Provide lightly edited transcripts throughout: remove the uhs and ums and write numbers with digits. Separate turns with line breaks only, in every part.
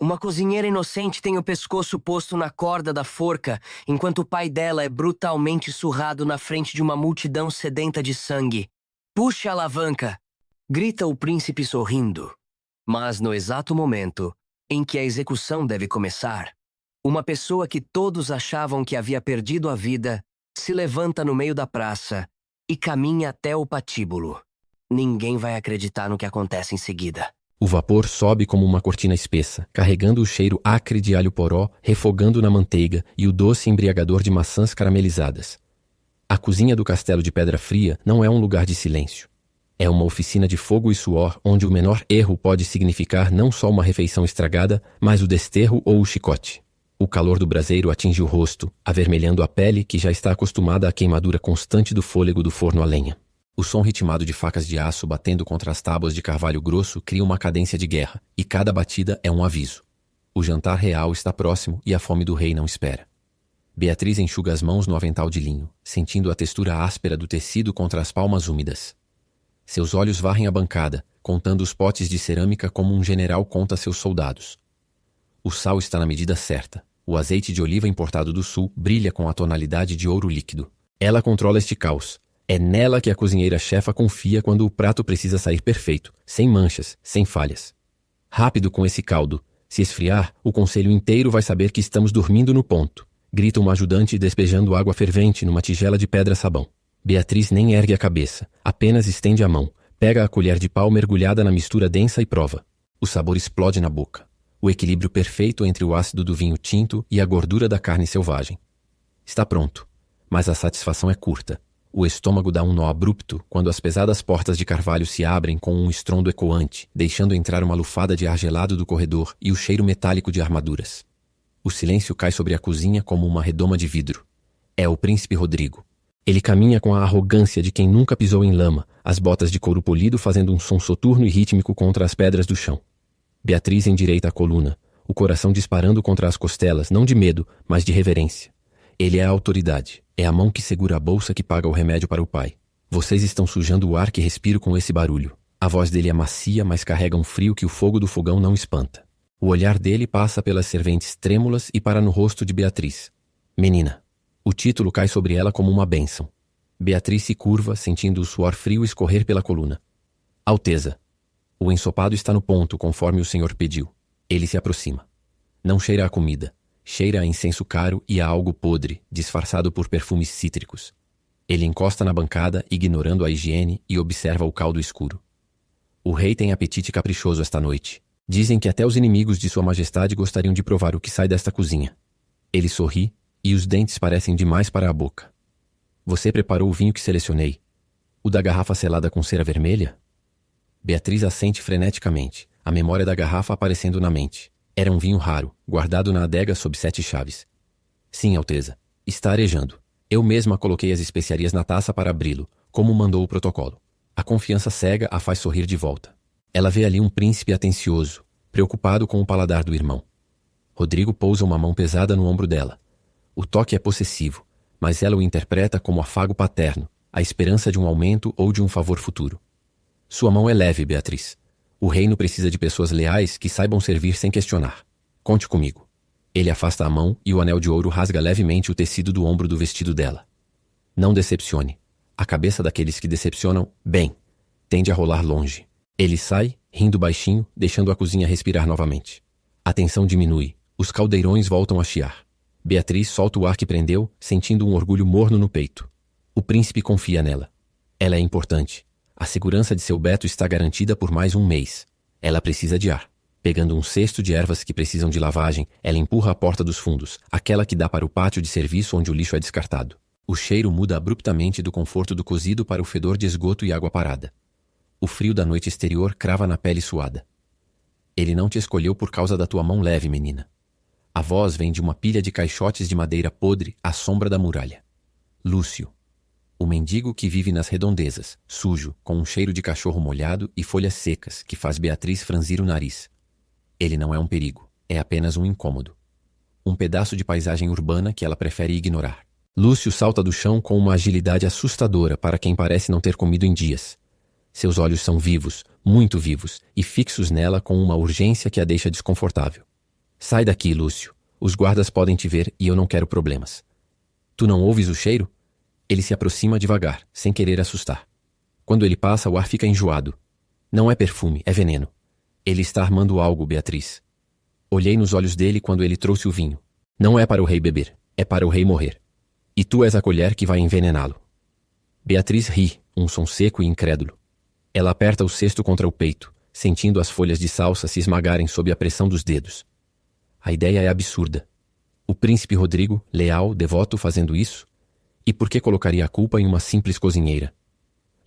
Uma cozinheira inocente tem o pescoço posto na corda da forca, enquanto o pai dela é brutalmente surrado na frente de uma multidão sedenta de sangue. Puxe a alavanca! Grita o príncipe sorrindo. Mas no exato momento em que a execução deve começar, uma pessoa que todos achavam que havia perdido a vida se levanta no meio da praça e caminha até o patíbulo. Ninguém vai acreditar no que acontece em seguida.
O vapor sobe como uma cortina espessa, carregando o cheiro acre de alho poró, refogando na manteiga e o doce embriagador de maçãs caramelizadas. A cozinha do castelo de Pedra Fria não é um lugar de silêncio. É uma oficina de fogo e suor onde o menor erro pode significar não só uma refeição estragada, mas o desterro ou o chicote. O calor do braseiro atinge o rosto, avermelhando a pele que já está acostumada à queimadura constante do fôlego do forno a lenha. O som ritmado de facas de aço batendo contra as tábuas de carvalho grosso cria uma cadência de guerra, e cada batida é um aviso. O jantar real está próximo e a fome do rei não espera. Beatriz enxuga as mãos no avental de linho, sentindo a textura áspera do tecido contra as palmas úmidas. Seus olhos varrem a bancada, contando os potes de cerâmica como um general conta seus soldados. O sal está na medida certa. O azeite de oliva importado do sul brilha com a tonalidade de ouro líquido. Ela controla este caos. É nela que a cozinheira-chefa confia quando o prato precisa sair perfeito, sem manchas, sem falhas. Rápido com esse caldo. Se esfriar, o conselho inteiro vai saber que estamos dormindo no ponto. Grita uma ajudante despejando água fervente numa tigela de pedra-sabão. Beatriz nem ergue a cabeça, apenas estende a mão, pega a colher de pau mergulhada na mistura densa e prova. O sabor explode na boca. O equilíbrio perfeito entre o ácido do vinho tinto e a gordura da carne selvagem. Está pronto, mas a satisfação é curta. O estômago dá um nó abrupto quando as pesadas portas de carvalho se abrem com um estrondo ecoante, deixando entrar uma lufada de ar gelado do corredor e o cheiro metálico de armaduras. O silêncio cai sobre a cozinha como uma redoma de vidro. É o príncipe Rodrigo. Ele caminha com a arrogância de quem nunca pisou em lama, as botas de couro polido fazendo um som soturno e rítmico contra as pedras do chão. Beatriz endireita a coluna, o coração disparando contra as costelas, não de medo, mas de reverência. Ele é a autoridade. É a mão que segura a bolsa que paga o remédio para o pai. Vocês estão sujando o ar que respiro com esse barulho. A voz dele é macia, mas carrega um frio que o fogo do fogão não espanta. O olhar dele passa pelas serventes trêmulas e para no rosto de Beatriz. Menina. O título cai sobre ela como uma bênção. Beatriz se curva, sentindo o suor frio escorrer pela coluna. Alteza. O ensopado está no ponto, conforme o senhor pediu. Ele se aproxima. Não cheira a comida. Cheira a incenso caro e a algo podre, disfarçado por perfumes cítricos. Ele encosta na bancada, ignorando a higiene, e observa o caldo escuro. O rei tem apetite caprichoso esta noite. Dizem que até os inimigos de sua majestade gostariam de provar o que sai desta cozinha. Ele sorri, e os dentes parecem demais para a boca. Você preparou o vinho que selecionei. O da garrafa selada com cera vermelha? Beatriz assente freneticamente, a memória da garrafa aparecendo na mente. Era um vinho raro, guardado na adega sob 7 chaves. Sim, Alteza. Está arejando. Eu mesma coloquei as especiarias na taça para abri-lo, como mandou o protocolo. A confiança cega a faz sorrir de volta. Ela vê ali um príncipe atencioso, preocupado com o paladar do irmão. Rodrigo pousa uma mão pesada no ombro dela. O toque é possessivo, mas ela o interpreta como afago paterno, a esperança de um aumento ou de um favor futuro. Sua mão é leve, Beatriz. O reino precisa de pessoas leais que saibam servir sem questionar. Conte comigo. Ele afasta a mão e o anel de ouro rasga levemente o tecido do ombro do vestido dela. Não decepcione. A cabeça daqueles que decepcionam, bem, tende a rolar longe. Ele sai, rindo baixinho, deixando a cozinha respirar novamente. A tensão diminui. Os caldeirões voltam a chiar. Beatriz solta o ar que prendeu, sentindo um orgulho morno no peito. O príncipe confia nela. Ela é importante. A segurança de seu Beto está garantida por mais um mês. Ela precisa de ar. Pegando um cesto de ervas que precisam de lavagem, ela empurra a porta dos fundos, aquela que dá para o pátio de serviço onde o lixo é descartado. O cheiro muda abruptamente do conforto do cozido para o fedor de esgoto e água parada. O frio da noite exterior crava na pele suada. Ele não te escolheu por causa da tua mão leve, menina. A voz vem de uma pilha de caixotes de madeira podre à sombra da muralha. Lúcio. O mendigo que vive nas redondezas, sujo, com um cheiro de cachorro molhado e folhas secas que faz Beatriz franzir o nariz. Ele não é um perigo, é apenas um incômodo. Um pedaço de paisagem urbana que ela prefere ignorar. Lúcio salta do chão com uma agilidade assustadora para quem parece não ter comido em dias. Seus olhos são vivos, muito vivos, e fixos nela com uma urgência que a deixa desconfortável. Sai daqui, Lúcio. Os guardas podem te ver e eu não quero problemas. Tu não ouves o cheiro? Ele se aproxima devagar, sem querer assustar. Quando ele passa, o ar fica enjoado. Não é perfume, é veneno. Ele está armando algo, Beatriz. Olhei nos olhos dele quando ele trouxe o vinho. Não é para o rei beber, é para o rei morrer. E tu és a colher que vai envenená-lo. Beatriz ri, um som seco e incrédulo. Ela aperta o cesto contra o peito, sentindo as folhas de salsa se esmagarem sob a pressão dos dedos. A ideia é absurda. O príncipe Rodrigo, leal, devoto, fazendo isso? E por que colocaria a culpa em uma simples cozinheira?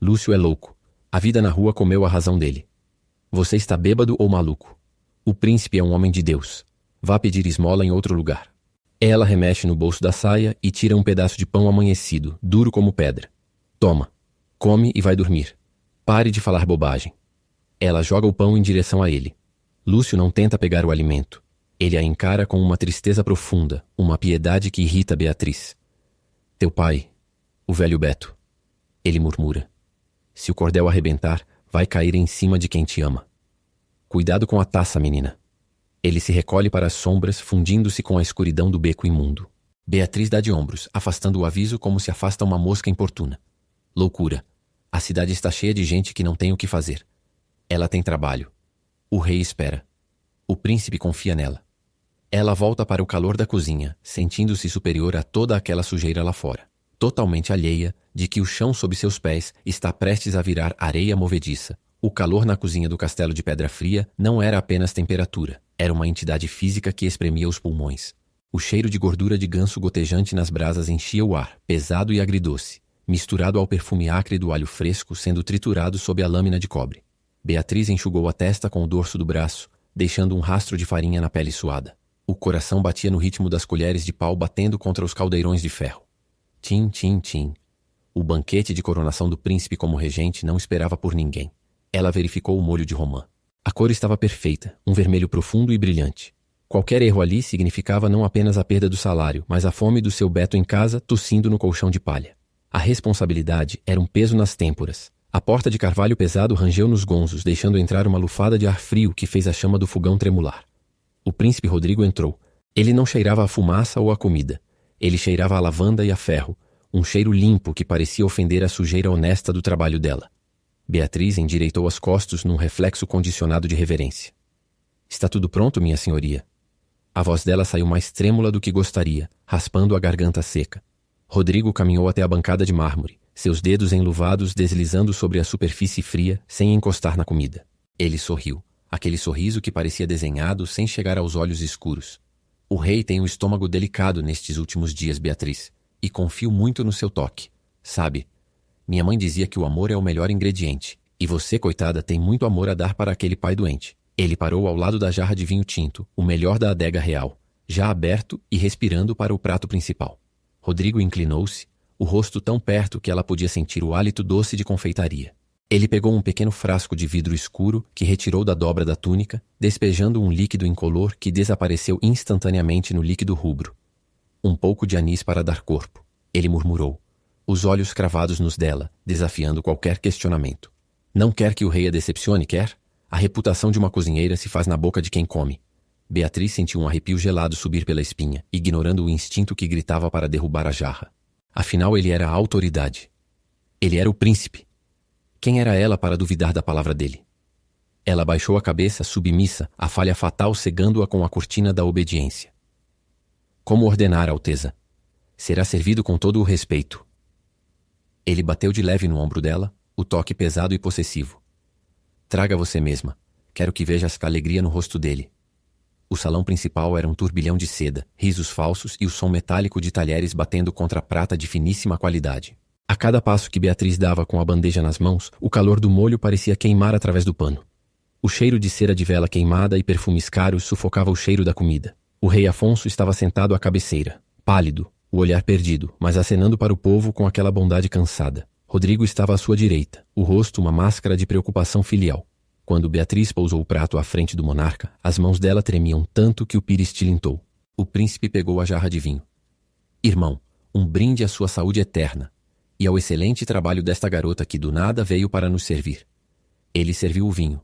Lúcio é louco. A vida na rua comeu a razão dele. Você está bêbado ou maluco? O príncipe é um homem de Deus. Vá pedir esmola em outro lugar. Ela remexe no bolso da saia e tira um pedaço de pão amanhecido, duro como pedra. Toma. Come e vai dormir. Pare de falar bobagem. Ela joga o pão em direção a ele. Lúcio não tenta pegar o alimento. Ele a encara com uma tristeza profunda, uma piedade que irrita Beatriz. Teu pai, o velho Beto. Ele murmura. Se o cordel arrebentar, vai cair em cima de quem te ama. Cuidado com a taça, menina. Ele se recolhe para as sombras, fundindo-se com a escuridão do beco imundo. Beatriz dá de ombros, afastando o aviso como se afasta uma mosca importuna. Loucura. A cidade está cheia de gente que não tem o que fazer. Ela tem trabalho. O rei espera. O príncipe confia nela. Ela volta para o calor da cozinha, sentindo-se superior a toda aquela sujeira lá fora. Totalmente alheia de que o chão sob seus pés está prestes a virar areia movediça. O calor na cozinha do castelo de Pedra Fria não era apenas temperatura. Era uma entidade física que espremia os pulmões. O cheiro de gordura de ganso gotejante nas brasas enchia o ar, pesado e agridoce, misturado ao perfume acre do alho fresco sendo triturado sob a lâmina de cobre. Beatriz enxugou a testa com o dorso do braço, deixando um rastro de farinha na pele suada. O coração batia no ritmo das colheres de pau batendo contra os caldeirões de ferro. Tim, tim, tim. O banquete de coronação do príncipe como regente não esperava por ninguém. Ela verificou o molho de romã. A cor estava perfeita, um vermelho profundo e brilhante. Qualquer erro ali significava não apenas a perda do salário, mas a fome do seu Beto em casa, tossindo no colchão de palha. A responsabilidade era um peso nas têmporas. A porta de carvalho pesado rangeu nos gonzos, deixando entrar uma lufada de ar frio que fez a chama do fogão tremular. O príncipe Rodrigo entrou. Ele não cheirava a fumaça ou a comida. Ele cheirava a lavanda e a ferro, um cheiro limpo que parecia ofender a sujeira honesta do trabalho dela. Beatriz endireitou as costas num reflexo condicionado de reverência. Está tudo pronto, minha senhoria? A voz dela saiu mais trêmula do que gostaria, raspando a garganta seca. Rodrigo caminhou até a bancada de mármore, seus dedos enluvados deslizando sobre a superfície fria, sem encostar na comida. Ele sorriu, aquele sorriso que parecia desenhado sem chegar aos olhos escuros. O rei tem o estômago delicado nestes últimos dias, Beatriz, e confio muito no seu toque. Sabe, minha mãe dizia que o amor é o melhor ingrediente, e você, coitada, tem muito amor a dar para aquele pai doente. Ele parou ao lado da jarra de vinho tinto, o melhor da adega real, já aberto e respirando para o prato principal. Rodrigo inclinou-se, o rosto tão perto que ela podia sentir o hálito doce de confeitaria. Ele pegou um pequeno frasco de vidro escuro que retirou da dobra da túnica, despejando um líquido incolor que desapareceu instantaneamente no líquido rubro. Um pouco de anis para dar corpo, ele murmurou, os olhos cravados nos dela, desafiando qualquer questionamento. Não quer que o rei a decepcione, quer? A reputação de uma cozinheira se faz na boca de quem come. Beatriz sentiu um arrepio gelado subir pela espinha, ignorando o instinto que gritava para derrubar a jarra. Afinal, ele era a autoridade. Ele era o príncipe. Quem era ela para duvidar da palavra dele? Ela baixou a cabeça, submissa, a falha fatal cegando-a com a cortina da obediência. Como ordenar, Alteza? Será servido com todo o respeito. Ele bateu de leve no ombro dela, o toque pesado e possessivo. Traga você mesma. Quero que vejas a alegria no rosto dele. O salão principal era um turbilhão de seda, risos falsos e o som metálico de talheres batendo contra a prata de finíssima qualidade. A cada passo que Beatriz dava com a bandeja nas mãos, o calor do molho parecia queimar através do pano. O cheiro de cera de vela queimada e perfumes caros sufocava o cheiro da comida. O rei Afonso estava sentado à cabeceira, pálido, o olhar perdido, mas acenando para o povo com aquela bondade cansada. Rodrigo estava à sua direita, o rosto uma máscara de preocupação filial. Quando Beatriz pousou o prato à frente do monarca, as mãos dela tremiam tanto que o pires tilintou. O príncipe pegou a jarra de vinho. Irmão, um brinde à sua saúde eterna e ao excelente trabalho desta garota que do nada veio para nos servir. Ele serviu o vinho.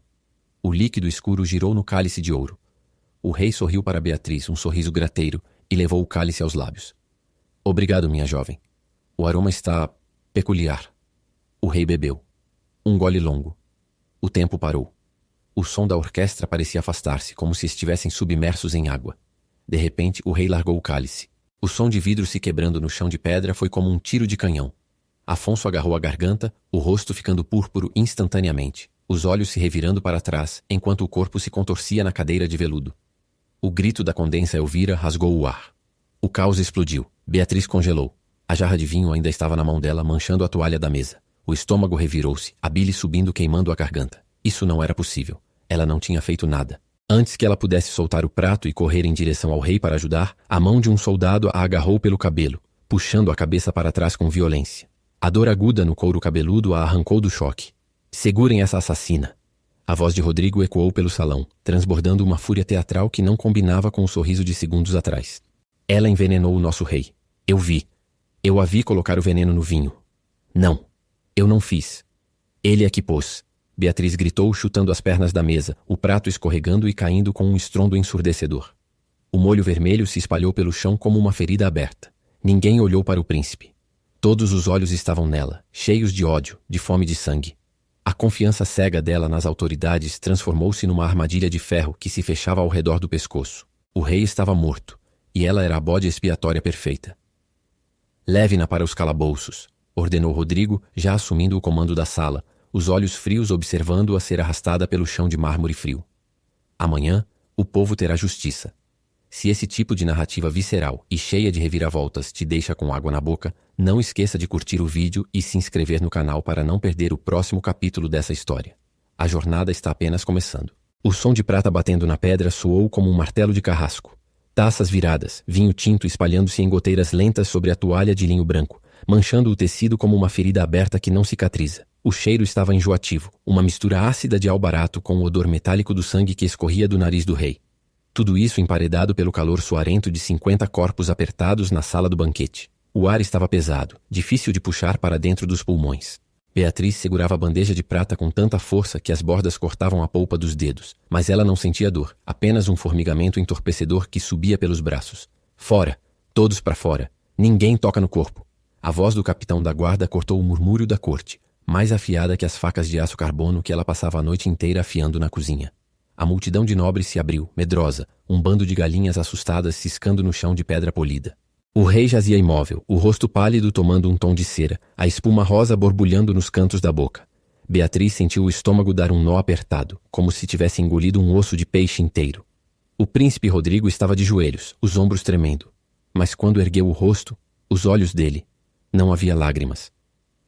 O líquido escuro girou no cálice de ouro. O rei sorriu para Beatriz, um sorriso grateiro, e levou o cálice aos lábios. Obrigado, minha jovem. O aroma está peculiar. O rei bebeu. Um gole longo. O tempo parou. O som da orquestra parecia afastar-se, como se estivessem submersos em água. De repente, o rei largou o cálice. O som de vidro se quebrando no chão de pedra foi como um tiro de canhão. Afonso agarrou a garganta, o rosto ficando púrpuro instantaneamente, os olhos se revirando para trás, enquanto o corpo se contorcia na cadeira de veludo. O grito da Condensa Elvira rasgou o ar. O caos explodiu. Beatriz congelou. A jarra de vinho ainda estava na mão dela, manchando a toalha da mesa. O estômago revirou-se, a bile subindo, queimando a garganta. Isso não era possível. Ela não tinha feito nada. Antes que ela pudesse soltar o prato e correr em direção ao rei para ajudar, a mão de um soldado a agarrou pelo cabelo, puxando a cabeça para trás com violência. A dor aguda no couro cabeludo a arrancou do choque. Segurem essa assassina. A voz de Rodrigo ecoou pelo salão, transbordando uma fúria teatral que não combinava com o sorriso de segundos atrás. Ela envenenou o nosso rei. Eu vi. Eu a vi colocar o veneno no vinho. Não. Eu não fiz. Ele é que pôs. Beatriz gritou, chutando as pernas da mesa, o prato escorregando e caindo com um estrondo ensurdecedor. O molho vermelho se espalhou pelo chão como uma ferida aberta. Ninguém olhou para o príncipe. Todos os olhos estavam nela, cheios de ódio, de fome de sangue. A confiança cega dela nas autoridades transformou-se numa armadilha de ferro que se fechava ao redor do pescoço. O rei estava morto, e ela era a bode expiatória perfeita. Leve-na para os calabouços, ordenou Rodrigo, já assumindo o comando da sala, os olhos frios observando-a ser arrastada pelo chão de mármore frio. Amanhã, o povo terá justiça. Se esse tipo de narrativa visceral e cheia de reviravoltas te deixa com água na boca, não esqueça de curtir o vídeo e se inscrever no canal para não perder o próximo capítulo dessa história. A jornada está apenas começando. O som de prata batendo na pedra soou como um martelo de carrasco. Taças viradas, vinho tinto espalhando-se em goteiras lentas sobre a toalha de linho branco, manchando o tecido como uma ferida aberta que não cicatriza. O cheiro estava enjoativo, uma mistura ácida de albarato com o odor metálico do sangue que escorria do nariz do rei. Tudo isso emparedado pelo calor suarento de 50 corpos apertados na sala do banquete. O ar estava pesado, difícil de puxar para dentro dos pulmões. Beatriz segurava a bandeja de prata com tanta força que as bordas cortavam a polpa dos dedos, mas ela não sentia dor, apenas um formigamento entorpecedor que subia pelos braços. Fora! Todos para fora! Ninguém toca no corpo! A voz do capitão da guarda cortou o murmúrio da corte, mais afiada que as facas de aço carbono que ela passava a noite inteira afiando na cozinha. A multidão de nobres se abriu, medrosa, um bando de galinhas assustadas ciscando no chão de pedra polida. O rei jazia imóvel, o rosto pálido tomando um tom de cera, a espuma rosa borbulhando nos cantos da boca. Beatriz sentiu o estômago dar um nó apertado, como se tivesse engolido um osso de peixe inteiro. O príncipe Rodrigo estava de joelhos, os ombros tremendo. Mas quando ergueu o rosto, os olhos dele, não havia lágrimas.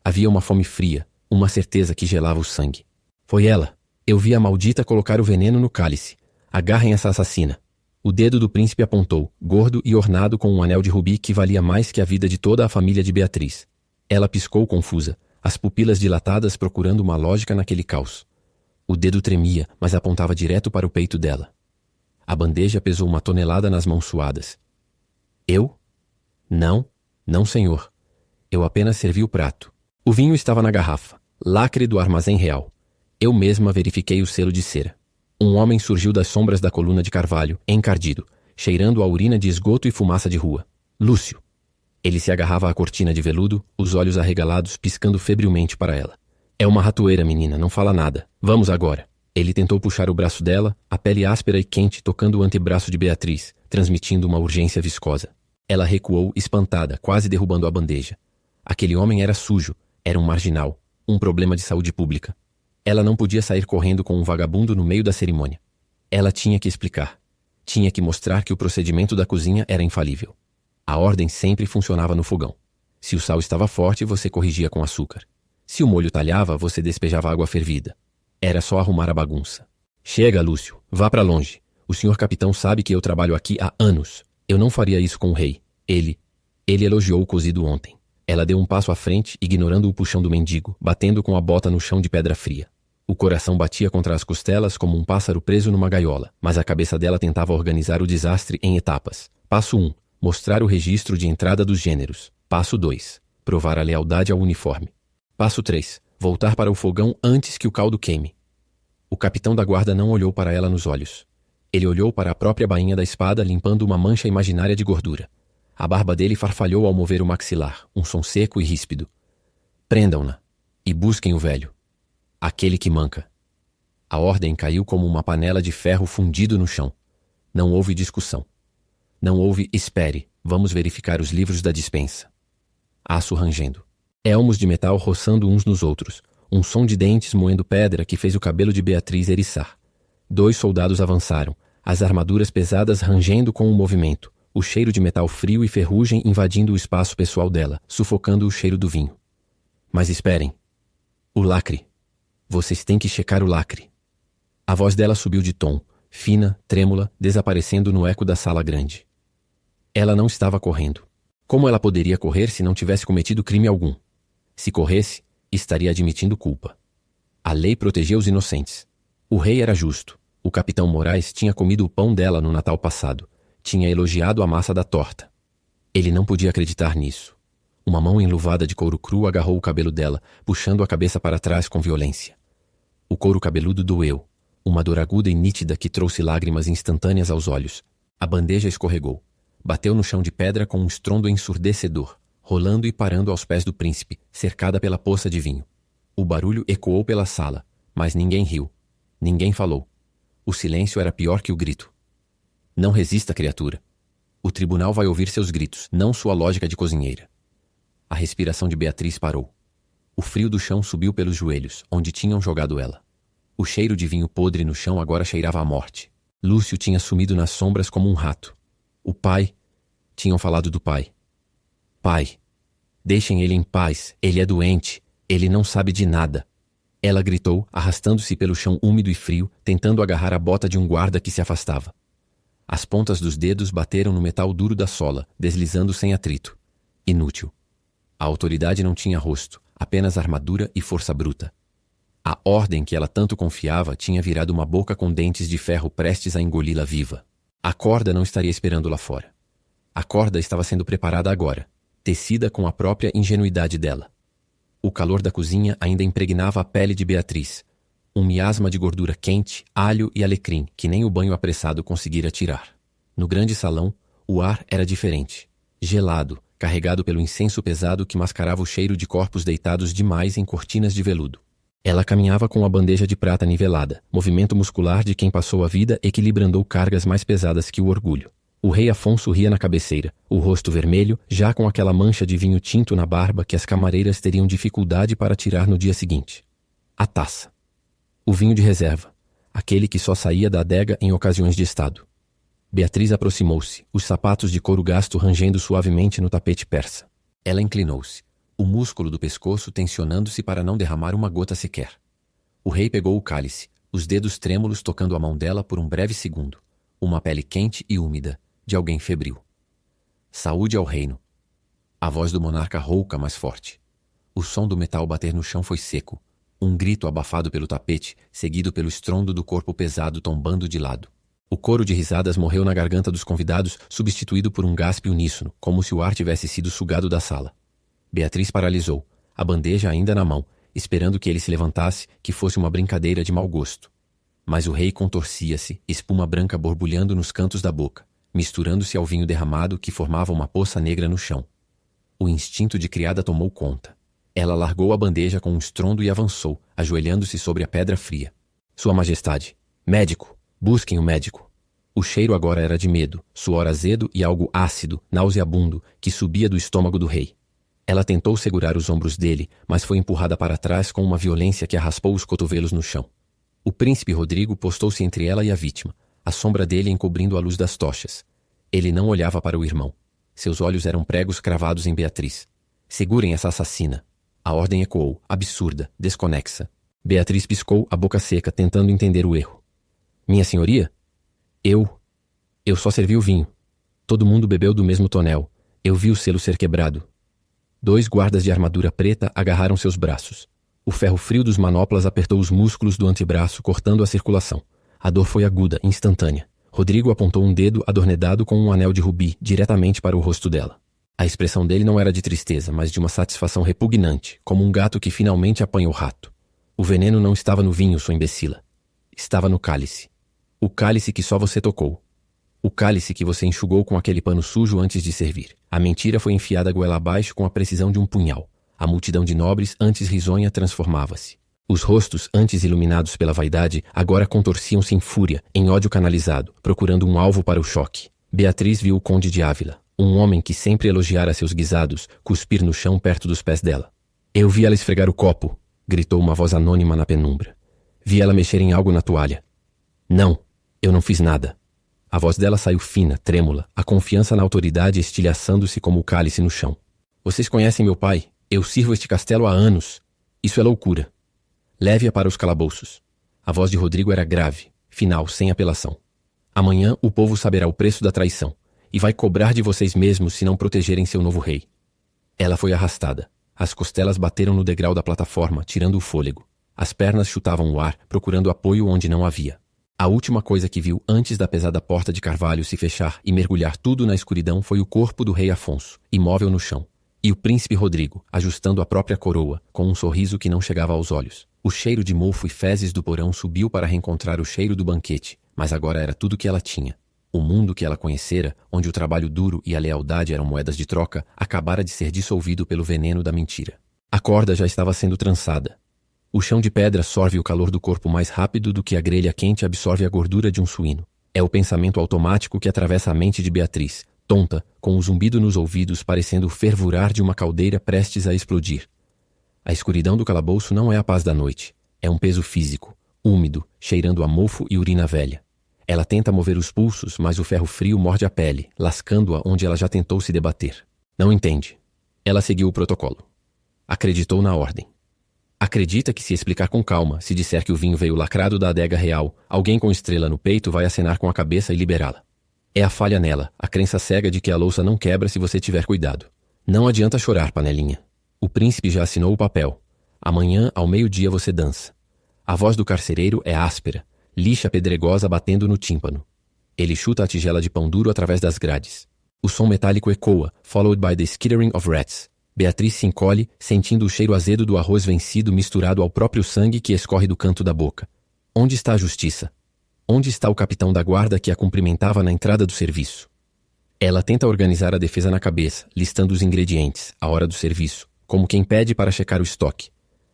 Havia uma fome fria, uma certeza que gelava o sangue. Foi ela. Eu vi a maldita colocar o veneno no cálice. Agarrem essa assassina. O dedo do príncipe apontou, gordo e ornado com um anel de rubi que valia mais que a vida de toda a família de Beatriz. Ela piscou confusa, as pupilas dilatadas procurando uma lógica naquele caos. O dedo tremia, mas apontava direto para o peito dela. A bandeja pesou 1 tonelada nas mãos suadas. Eu? Não, não, senhor. Eu apenas servi o prato. O vinho estava na garrafa, lacre do armazém real. Eu mesma verifiquei o selo de cera. Um homem surgiu das sombras da coluna de carvalho, encardido, cheirando a urina de esgoto e fumaça de rua. Lúcio. Ele se agarrava à cortina de veludo, os olhos arregalados piscando febrilmente para ela. É uma ratoeira, menina, não fala nada. Vamos agora. Ele tentou puxar o braço dela, a pele áspera e quente tocando o antebraço de Beatriz, transmitindo uma urgência viscosa. Ela recuou, espantada, quase derrubando a bandeja. Aquele homem era sujo, era um marginal, um problema de saúde pública. Ela não podia sair correndo com um vagabundo no meio da cerimônia. Ela tinha que explicar. Tinha que mostrar que o procedimento da cozinha era infalível. A ordem sempre funcionava no fogão. Se o sal estava forte, você corrigia com açúcar. Se o molho talhava, você despejava água fervida. Era só arrumar a bagunça. Chega, Lúcio. Vá para longe. O senhor capitão sabe que eu trabalho aqui há anos. Eu não faria isso com o rei. Ele elogiou o cozido ontem. Ela deu um passo à frente, ignorando o puxão do mendigo, batendo com a bota no chão de pedra fria. O coração batia contra as costelas como um pássaro preso numa gaiola, mas a cabeça dela tentava organizar o desastre em etapas. Passo 1. Mostrar o registro de entrada dos gêneros. Passo 2. Provar a lealdade ao uniforme. Passo 3. Voltar para o fogão antes que o caldo queime. O capitão da guarda não olhou para ela nos olhos. Ele olhou para a própria bainha da espada, limpando uma mancha imaginária de gordura. A barba dele farfalhou ao mover o maxilar, um som seco e ríspido. Prendam-na e busquem o velho, aquele que manca. A ordem caiu como uma panela de ferro fundido no chão. Não houve discussão. Não houve espere, vamos verificar os livros da dispensa. Aço rangendo. Elmos de metal roçando uns nos outros. Um som de dentes moendo pedra que fez o cabelo de Beatriz eriçar. 2 soldados avançaram, as armaduras pesadas rangendo com o movimento, o cheiro de metal frio e ferrugem invadindo o espaço pessoal dela, sufocando o cheiro do vinho. Mas esperem. O lacre. Vocês têm que checar o lacre. A voz dela subiu de tom, fina, trêmula, desaparecendo no eco da sala grande. Ela não estava correndo. Como ela poderia correr se não tivesse cometido crime algum? Se corresse, estaria admitindo culpa. A lei protegia os inocentes. O rei era justo. O capitão Moraes tinha comido o pão dela no Natal passado. Tinha elogiado a massa da torta. Ele não podia acreditar nisso. Uma mão enluvada de couro cru agarrou o cabelo dela, puxando a cabeça para trás com violência. O couro cabeludo doeu. Uma dor aguda e nítida que trouxe lágrimas instantâneas aos olhos. A bandeja escorregou. Bateu no chão de pedra com um estrondo ensurdecedor, rolando e parando aos pés do príncipe, cercada pela poça de vinho. O barulho ecoou pela sala, mas ninguém riu. Ninguém falou. O silêncio era pior que o grito. Não resista, criatura. O tribunal vai ouvir seus gritos, não sua lógica de cozinheira. A respiração de Beatriz parou. O frio do chão subiu pelos joelhos, onde tinham jogado ela. O cheiro de vinho podre no chão agora cheirava a morte. Lúcio tinha sumido nas sombras como um rato. O pai... Tinham falado do pai. Pai, deixem ele em paz, ele é doente, ele não sabe de nada. Ela gritou, arrastando-se pelo chão úmido e frio, tentando agarrar a bota de um guarda que se afastava. As pontas dos dedos bateram no metal duro da sola, deslizando sem atrito. Inútil. A autoridade não tinha rosto, apenas armadura e força bruta. A ordem que ela tanto confiava tinha virado uma boca com dentes de ferro prestes a engoli-la viva. A corda não estaria esperando lá fora. A corda estava sendo preparada agora, tecida com a própria ingenuidade dela. O calor da cozinha ainda impregnava a pele de Beatriz, um miasma de gordura quente, alho e alecrim que nem o banho apressado conseguira tirar. No grande salão, o ar era diferente, gelado, carregado pelo incenso pesado que mascarava o cheiro de corpos deitados demais em cortinas de veludo. Ela caminhava com a bandeja de prata nivelada, movimento muscular de quem passou a vida equilibrando cargas mais pesadas que o orgulho. O rei Afonso ria na cabeceira, o rosto vermelho, já com aquela mancha de vinho tinto na barba que as camareiras teriam dificuldade para tirar no dia seguinte. A taça. O vinho de reserva, aquele que só saía da adega em ocasiões de estado. Beatriz aproximou-se, os sapatos de couro gasto rangendo suavemente no tapete persa. Ela inclinou-se, o músculo do pescoço tensionando-se para não derramar uma gota sequer. O rei pegou o cálice, os dedos trêmulos tocando a mão dela por um breve segundo. Uma pele quente e úmida, de alguém febril. Saúde ao reino. A voz do monarca rouca, mas forte. O som do metal bater no chão foi seco. Um grito abafado pelo tapete, seguido pelo estrondo do corpo pesado tombando de lado. O coro de risadas morreu na garganta dos convidados, substituído por um gaspe uníssono, como se o ar tivesse sido sugado da sala. Beatriz paralisou, a bandeja ainda na mão, esperando que ele se levantasse, que fosse uma brincadeira de mau gosto. Mas o rei contorcia-se, espuma branca borbulhando nos cantos da boca, misturando-se ao vinho derramado que formava uma poça negra no chão. O instinto de criada tomou conta. Ela largou a bandeja com um estrondo e avançou, ajoelhando-se sobre a pedra fria. Sua Majestade, médico, busquem o médico. O cheiro agora era de medo, suor azedo e algo ácido, nauseabundo, que subia do estômago do rei. Ela tentou segurar os ombros dele, mas foi empurrada para trás com uma violência que arraspou os cotovelos no chão. O príncipe Rodrigo postou-se entre ela e a vítima, a sombra dele encobrindo a luz das tochas. Ele não olhava para o irmão. Seus olhos eram pregos cravados em Beatriz. Segurem essa assassina. A ordem ecoou, absurda, desconexa. Beatriz piscou, a boca seca, tentando entender o erro. Minha senhoria? Eu só servi o vinho. Todo mundo bebeu do mesmo tonel. Eu vi o selo ser quebrado. 2 guardas de armadura preta agarraram seus braços. O ferro frio dos manoplas apertou os músculos do antebraço, cortando a circulação. A dor foi aguda, instantânea. Rodrigo apontou um dedo adornedado com um anel de rubi diretamente para o rosto dela. A expressão dele não era de tristeza, mas de uma satisfação repugnante, como um gato que finalmente apanha o rato. O veneno não estava no vinho, sua imbecila. Estava no cálice. O cálice que só você tocou. O cálice que você enxugou com aquele pano sujo antes de servir. A mentira foi enfiada goela abaixo com a precisão de um punhal. A multidão de nobres, antes risonha, transformava-se. Os rostos, antes iluminados pela vaidade, agora contorciam-se em fúria, em ódio canalizado, procurando um alvo para o choque. Beatriz viu o conde de Ávila, um homem que sempre elogiara seus guisados, cuspir no chão perto dos pés dela. Eu vi ela esfregar o copo, gritou uma voz anônima na penumbra. Vi ela mexer em algo na toalha. Não, eu não fiz nada. A voz dela saiu fina, trêmula, a confiança na autoridade estilhaçando-se como o cálice no chão. Vocês conhecem meu pai? Eu sirvo este castelo há anos. Isso é loucura. Leve-a para os calabouços. A voz de Rodrigo era grave, final, sem apelação. Amanhã o povo saberá o preço da traição e vai cobrar de vocês mesmos se não protegerem seu novo rei. Ela foi arrastada. As costelas bateram no degrau da plataforma, tirando o fôlego. As pernas chutavam o ar, procurando apoio onde não havia. A última coisa que viu antes da pesada porta de carvalho se fechar e mergulhar tudo na escuridão foi o corpo do rei Afonso, imóvel no chão, e o príncipe Rodrigo, ajustando a própria coroa, com um sorriso que não chegava aos olhos. O cheiro de mofo e fezes do porão subiu para reencontrar o cheiro do banquete, mas agora era tudo que ela tinha. O mundo que ela conhecera, onde o trabalho duro e a lealdade eram moedas de troca, acabara de ser dissolvido pelo veneno da mentira. A corda já estava sendo trançada. O chão de pedra sorve o calor do corpo mais rápido do que a grelha quente absorve a gordura de um suíno. É o pensamento automático que atravessa a mente de Beatriz, tonta, com o zumbido nos ouvidos parecendo o fervurar de uma caldeira prestes a explodir. A escuridão do calabouço não é a paz da noite. É um peso físico, úmido, cheirando a mofo e urina velha. Ela tenta mover os pulsos, mas o ferro frio morde a pele, lascando-a onde ela já tentou se debater. Não entende. Ela seguiu o protocolo. Acreditou na ordem. Acredita que se explicar com calma, se disser que o vinho veio lacrado da adega real, alguém com estrela no peito vai acenar com a cabeça e liberá-la. É a falha nela, a crença cega de que a louça não quebra se você tiver cuidado. Não adianta chorar, panelinha. O príncipe já assinou o papel. Amanhã, ao meio-dia, você dança. A voz do carcereiro é áspera, lixa pedregosa batendo no tímpano. Ele chuta a tigela de pão duro através das grades. O som metálico ecoa, followed by the skittering of rats. Beatriz se encolhe, sentindo o cheiro azedo do arroz vencido misturado ao próprio sangue que escorre do canto da boca. Onde está a justiça? Onde está o capitão da guarda que a cumprimentava na entrada do serviço? Ela tenta organizar a defesa na cabeça, listando os ingredientes, a hora do serviço, como quem pede para checar o estoque.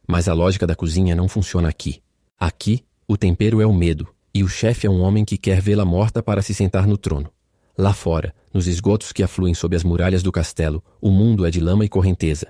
Mas a lógica da cozinha não funciona aqui. Aqui, o tempero é o medo, e o chefe é um homem que quer vê-la morta para se sentar no trono. Lá fora, nos esgotos que afluem sob as muralhas do castelo, o mundo é de lama e correnteza.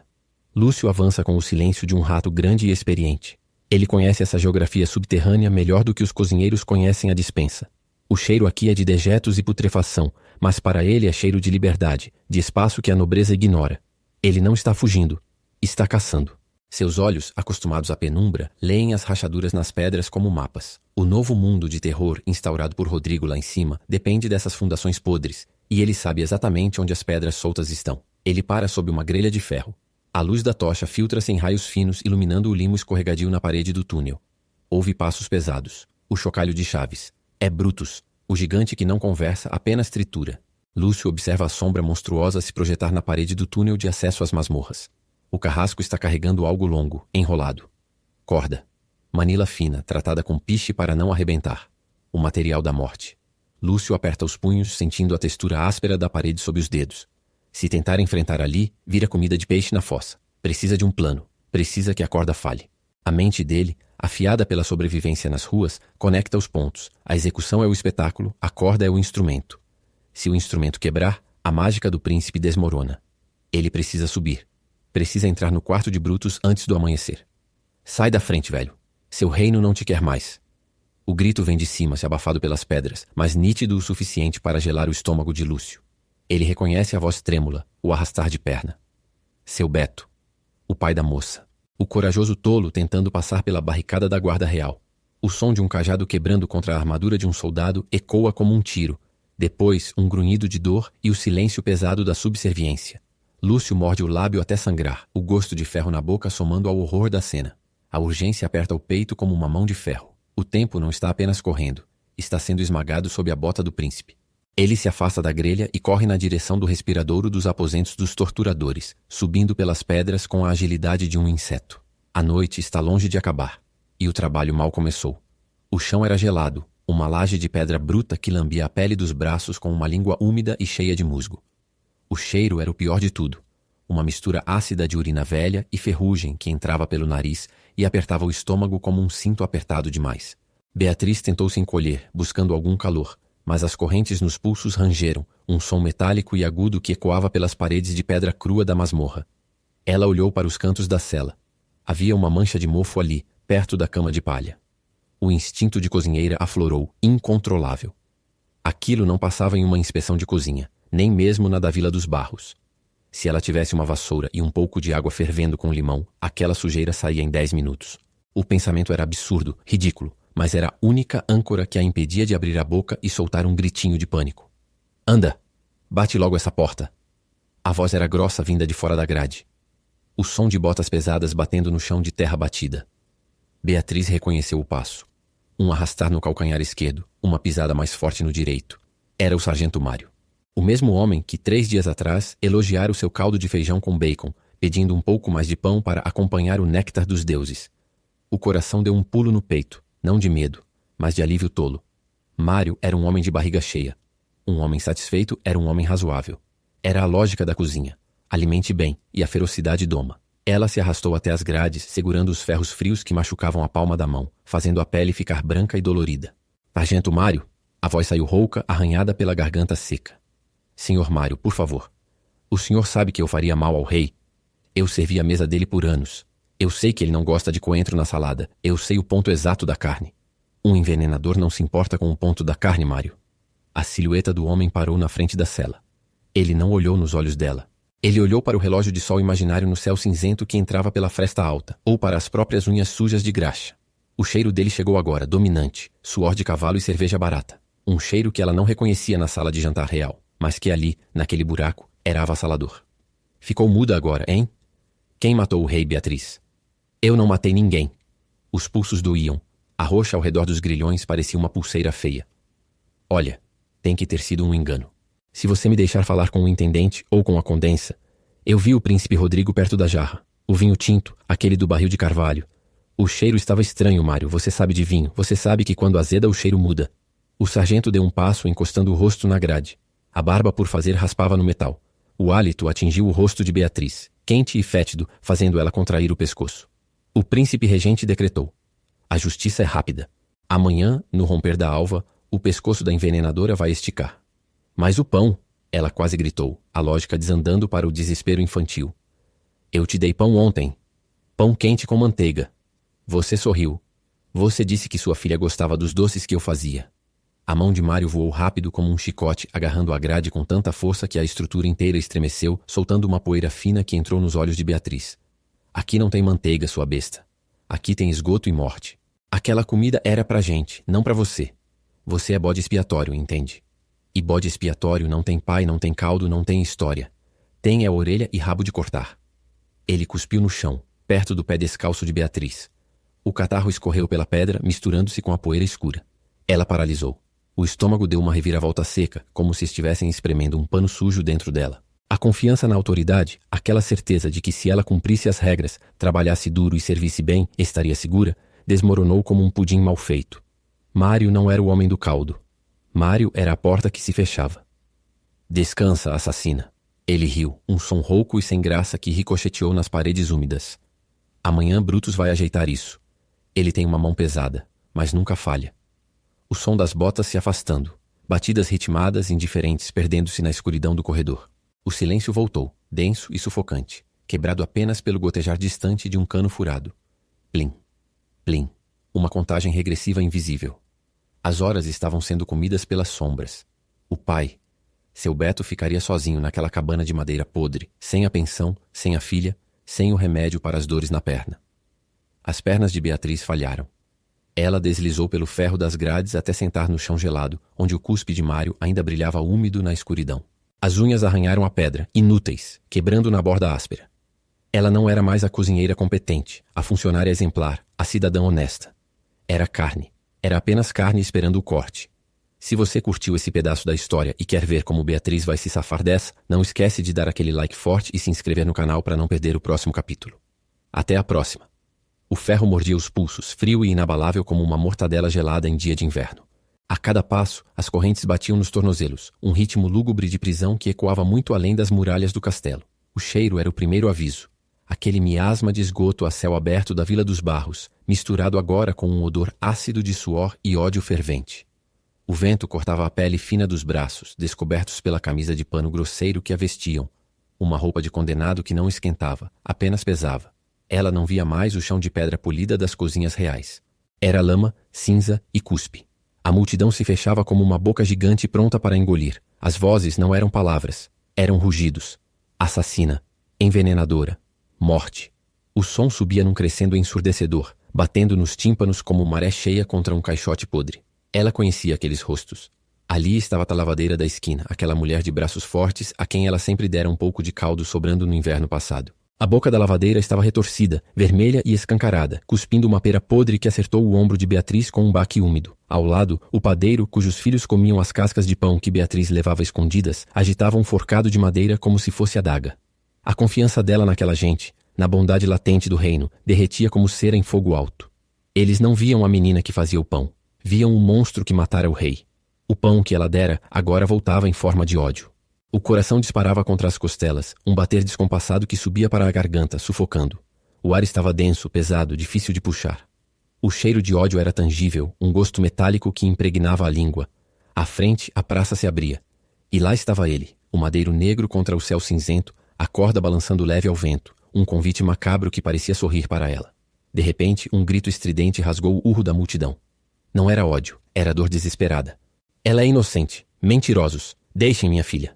Lúcio avança com o silêncio de um rato grande e experiente. Ele conhece essa geografia subterrânea melhor do que os cozinheiros conhecem a despensa. O cheiro aqui é de dejetos e putrefação, mas para ele é cheiro de liberdade, de espaço que a nobreza ignora. Ele não está fugindo, está caçando. Seus olhos, acostumados à penumbra, leem as rachaduras nas pedras como mapas. O novo mundo de terror instaurado por Rodrigo lá em cima depende dessas fundações podres, e ele sabe exatamente onde as pedras soltas estão. Ele para sob uma grelha de ferro. A luz da tocha filtra-se em raios finos, iluminando o limo escorregadio na parede do túnel. Ouve passos pesados. O chocalho de chaves. É Brutus, o gigante que não conversa, apenas tritura. Lúcio observa a sombra monstruosa se projetar na parede do túnel de acesso às masmorras. O carrasco está carregando algo longo, enrolado. Corda. Manila fina, tratada com piche para não arrebentar. O material da morte. Lúcio aperta os punhos, sentindo a textura áspera da parede sob os dedos. Se tentar enfrentar ali, vira comida de peixe na fossa. Precisa de um plano. Precisa que a corda falhe. A mente dele, afiada pela sobrevivência nas ruas, conecta os pontos. A execução é o espetáculo, a corda é o instrumento. Se o instrumento quebrar, a mágica do príncipe desmorona. Ele precisa subir. Precisa entrar no quarto de Brutus antes do amanhecer. Sai da frente, velho. Seu reino não te quer mais. O grito vem de cima, se abafado pelas pedras, mas nítido o suficiente para gelar o estômago de Lúcio. Ele reconhece a voz trêmula, o arrastar de perna. Seu Beto. O pai da moça. O corajoso tolo tentando passar pela barricada da guarda real. O som de um cajado quebrando contra a armadura de um soldado ecoa como um tiro. Depois, um grunhido de dor e o silêncio pesado da subserviência. Lúcio morde o lábio até sangrar, o gosto de ferro na boca somando ao horror da cena. A urgência aperta o peito como uma mão de ferro. O tempo não está apenas correndo, está sendo esmagado sob a bota do príncipe. Ele se afasta da grelha e corre na direção do respiradouro dos aposentos dos torturadores, subindo pelas pedras com a agilidade de um inseto. A noite está longe de acabar, e o trabalho mal começou. O chão era gelado, Uma laje de pedra bruta que lambia a pele dos braços com uma língua úmida e cheia de musgo. O cheiro era o pior de tudo. Uma mistura ácida de urina velha e ferrugem que entrava pelo nariz e apertava o estômago como um cinto apertado demais. Beatriz tentou se encolher, buscando algum calor, mas as correntes nos pulsos rangeram, um som metálico e agudo que ecoava pelas paredes de pedra crua da masmorra. Ela olhou para os cantos da cela. Havia uma mancha de mofo ali, perto da cama de palha. O instinto de cozinheira aflorou, incontrolável. Aquilo não passava em uma inspeção de cozinha, nem mesmo na da Vila dos Barros. Se ela tivesse uma vassoura e um pouco de água fervendo com limão, aquela sujeira saía em 10 minutos. O pensamento era absurdo, ridículo, mas era a única âncora que a impedia de abrir a boca e soltar um gritinho de pânico. Anda! Bate logo essa porta! A voz era grossa vinda de fora da grade. O som de botas pesadas batendo no chão de terra batida. Beatriz reconheceu o passo. Um arrastar no calcanhar esquerdo, uma pisada mais forte no direito. Era o sargento Mário. O mesmo homem que 3 dias atrás elogiara o seu caldo de feijão com bacon, pedindo um pouco mais de pão para acompanhar o néctar dos deuses. O coração deu um pulo no peito, não de medo, mas de alívio tolo. Mário era um homem de barriga cheia. Um homem satisfeito era um homem razoável. Era a lógica da cozinha. Alimente bem, e a ferocidade doma. Ela se arrastou até as grades, segurando os ferros frios que machucavam a palma da mão, fazendo a pele ficar branca e dolorida. Sargento Mário? A voz saiu rouca, arranhada pela garganta seca. Senhor Mário, por favor. O senhor sabe que eu faria mal ao rei? Eu servi a mesa dele por anos. Eu sei que ele não gosta de coentro na salada. Eu sei o ponto exato da carne. Um envenenador não se importa com o ponto da carne, Mário. A silhueta do homem parou na frente da cela. Ele não olhou nos olhos dela. Ele olhou para o relógio de sol imaginário no céu cinzento que entrava pela fresta alta, ou para as próprias unhas sujas de graxa. O cheiro dele chegou agora, dominante, suor de cavalo e cerveja barata. Um cheiro que ela não reconhecia na sala de jantar real, mas que ali, naquele buraco, era avassalador. Ficou muda agora, hein? Quem matou o rei, Beatriz? Eu não matei ninguém. Os pulsos doíam. A roxa ao redor dos grilhões parecia uma pulseira feia. Olha, tem que ter sido um engano. Se você me deixar falar com o intendente ou com a condensa, eu vi o príncipe Rodrigo perto da jarra. O vinho tinto, aquele do barril de carvalho. O cheiro estava estranho, Mário. Você sabe de vinho. Você sabe que quando azeda o cheiro muda. O sargento deu um passo encostando o rosto na grade. A barba por fazer raspava no metal. O hálito atingiu o rosto de Beatriz, quente e fétido, fazendo ela contrair o pescoço. O príncipe regente decretou. A justiça é rápida. Amanhã, no romper da alva, o pescoço da envenenadora vai esticar. Mas o pão, ela quase gritou, a lógica desandando para o desespero infantil. Eu te dei pão ontem. Pão quente com manteiga. Você sorriu. Você disse que sua filha gostava dos doces que eu fazia. A mão de Mário voou rápido como um chicote, agarrando a grade com tanta força que a estrutura inteira estremeceu, soltando uma poeira fina que entrou nos olhos de Beatriz. Aqui não tem manteiga, sua besta. Aqui tem esgoto e morte. Aquela comida era pra gente, não pra você. Você é bode expiatório, entende? E bode expiatório não tem pai, não tem caldo, não tem história. Tem é orelha e rabo de cortar. Ele cuspiu no chão, perto do pé descalço de Beatriz. O catarro escorreu pela pedra, misturando-se com a poeira escura. Ela paralisou. O estômago deu uma reviravolta seca, como se estivessem espremendo um pano sujo dentro dela. A confiança na autoridade, aquela certeza de que se ela cumprisse as regras, trabalhasse duro e servisse bem, estaria segura, desmoronou como um pudim mal feito. Mário não era o homem do caldo. Mário era a porta que se fechava. Descansa, assassina. Ele riu, um som rouco e sem graça que ricocheteou nas paredes úmidas. Amanhã Brutus vai ajeitar isso. Ele tem uma mão pesada, mas nunca falha. O som das botas se afastando, batidas ritmadas, indiferentes, perdendo-se na escuridão do corredor. O silêncio voltou, denso e sufocante, quebrado apenas pelo gotejar distante de um cano furado. Plim, plim, uma contagem regressiva invisível. As horas estavam sendo comidas pelas sombras. O pai, seu Beto, ficaria sozinho naquela cabana de madeira podre, sem a pensão, sem a filha, sem o remédio para as dores na perna. As pernas de Beatriz falharam. Ela deslizou pelo ferro das grades até sentar no chão gelado, onde o cuspe de Mário ainda brilhava úmido na escuridão. As unhas arranharam a pedra, inúteis, quebrando na borda áspera. Ela não era mais a cozinheira competente, a funcionária exemplar, a cidadã honesta. Era carne. Era apenas carne esperando o corte. Se você curtiu esse pedaço da história e quer ver como Beatriz vai se safar dessa, não esquece de dar aquele like forte e se inscrever no canal para não perder o próximo capítulo. Até a próxima. O ferro mordia os pulsos, frio e inabalável como uma mortadela gelada em dia de inverno. A cada passo, as correntes batiam nos tornozelos, um ritmo lúgubre de prisão que ecoava muito além das muralhas do castelo. O cheiro era o primeiro aviso. Aquele miasma de esgoto a céu aberto da Vila dos Barros, misturado agora com um odor ácido de suor e ódio fervente. O vento cortava a pele fina dos braços, descobertos pela camisa de pano grosseiro que a vestiam. Uma roupa de condenado que não esquentava, apenas pesava. Ela não via mais o chão de pedra polida das cozinhas reais. Era lama, cinza e cuspe. A multidão se fechava como uma boca gigante pronta para engolir. As vozes não eram palavras, eram rugidos. Assassina, envenenadora, morte. O som subia num crescendo ensurdecedor, batendo nos tímpanos como maré cheia contra um caixote podre. Ela conhecia aqueles rostos. Ali estava a talavadeira da esquina, aquela mulher de braços fortes a quem ela sempre dera um pouco de caldo sobrando no inverno passado. A boca da lavadeira estava retorcida, vermelha e escancarada, cuspindo uma pera podre que acertou o ombro de Beatriz com um baque úmido. Ao lado, o padeiro, cujos filhos comiam as cascas de pão que Beatriz levava escondidas, agitava um forcado de madeira como se fosse adaga. A confiança dela naquela gente, na bondade latente do reino, derretia como cera em fogo alto. Eles não viam a menina que fazia o pão. Viam o monstro que matara o rei. O pão que ela dera agora voltava em forma de ódio. O coração disparava contra as costelas, um bater descompassado que subia para a garganta, sufocando. O ar estava denso, pesado, difícil de puxar. O cheiro de ódio era tangível, um gosto metálico que impregnava a língua. À frente, a praça se abria. E lá estava ele, o madeiro negro contra o céu cinzento, a corda balançando leve ao vento, um convite macabro que parecia sorrir para ela. De repente, um grito estridente rasgou o urro da multidão. Não era ódio, era dor desesperada. Ela é inocente. Mentirosos. Deixem minha filha.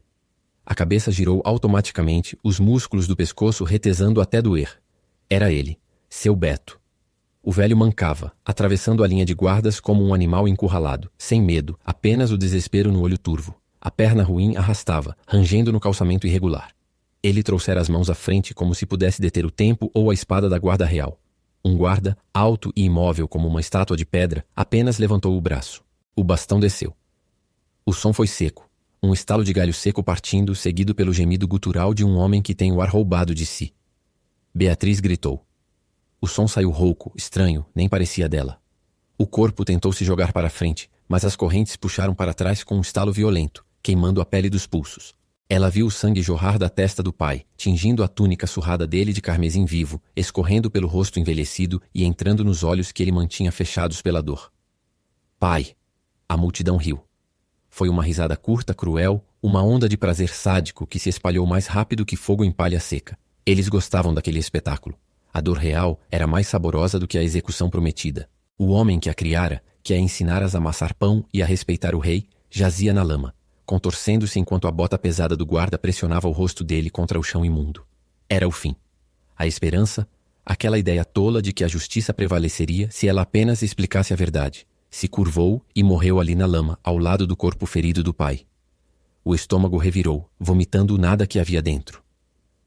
A cabeça girou automaticamente, os músculos do pescoço retesando até doer. Era ele, seu Beto. O velho mancava, atravessando a linha de guardas como um animal encurralado, sem medo, apenas o desespero no olho turvo. A perna ruim arrastava, rangendo no calçamento irregular. Ele trouxera as mãos à frente como se pudesse deter o tempo ou a espada da guarda real. Um guarda, alto e imóvel como uma estátua de pedra, apenas levantou o braço. O bastão desceu. O som foi seco. Um estalo de galho seco partindo, seguido pelo gemido gutural de um homem que tem o ar roubado de si. Beatriz gritou. O som saiu rouco, estranho, nem parecia dela. O corpo tentou se jogar para frente, mas as correntes puxaram para trás com um estalo violento, queimando a pele dos pulsos. Ela viu o sangue jorrar da testa do pai, tingindo a túnica surrada dele de carmesim vivo, escorrendo pelo rosto envelhecido e entrando nos olhos que ele mantinha fechados pela dor. Pai! A multidão riu. Foi uma risada curta, cruel, uma onda de prazer sádico que se espalhou mais rápido que fogo em palha seca. Eles gostavam daquele espetáculo. A dor real era mais saborosa do que a execução prometida. O homem que a criara, que a ensinara a amassar pão e a respeitar o rei, jazia na lama, contorcendo-se enquanto a bota pesada do guarda pressionava o rosto dele contra o chão imundo. Era o fim. A esperança, aquela ideia tola de que a justiça prevaleceria se ela apenas explicasse a verdade, se curvou e morreu ali na lama, ao lado do corpo ferido do pai. O estômago revirou, vomitando o nada que havia dentro.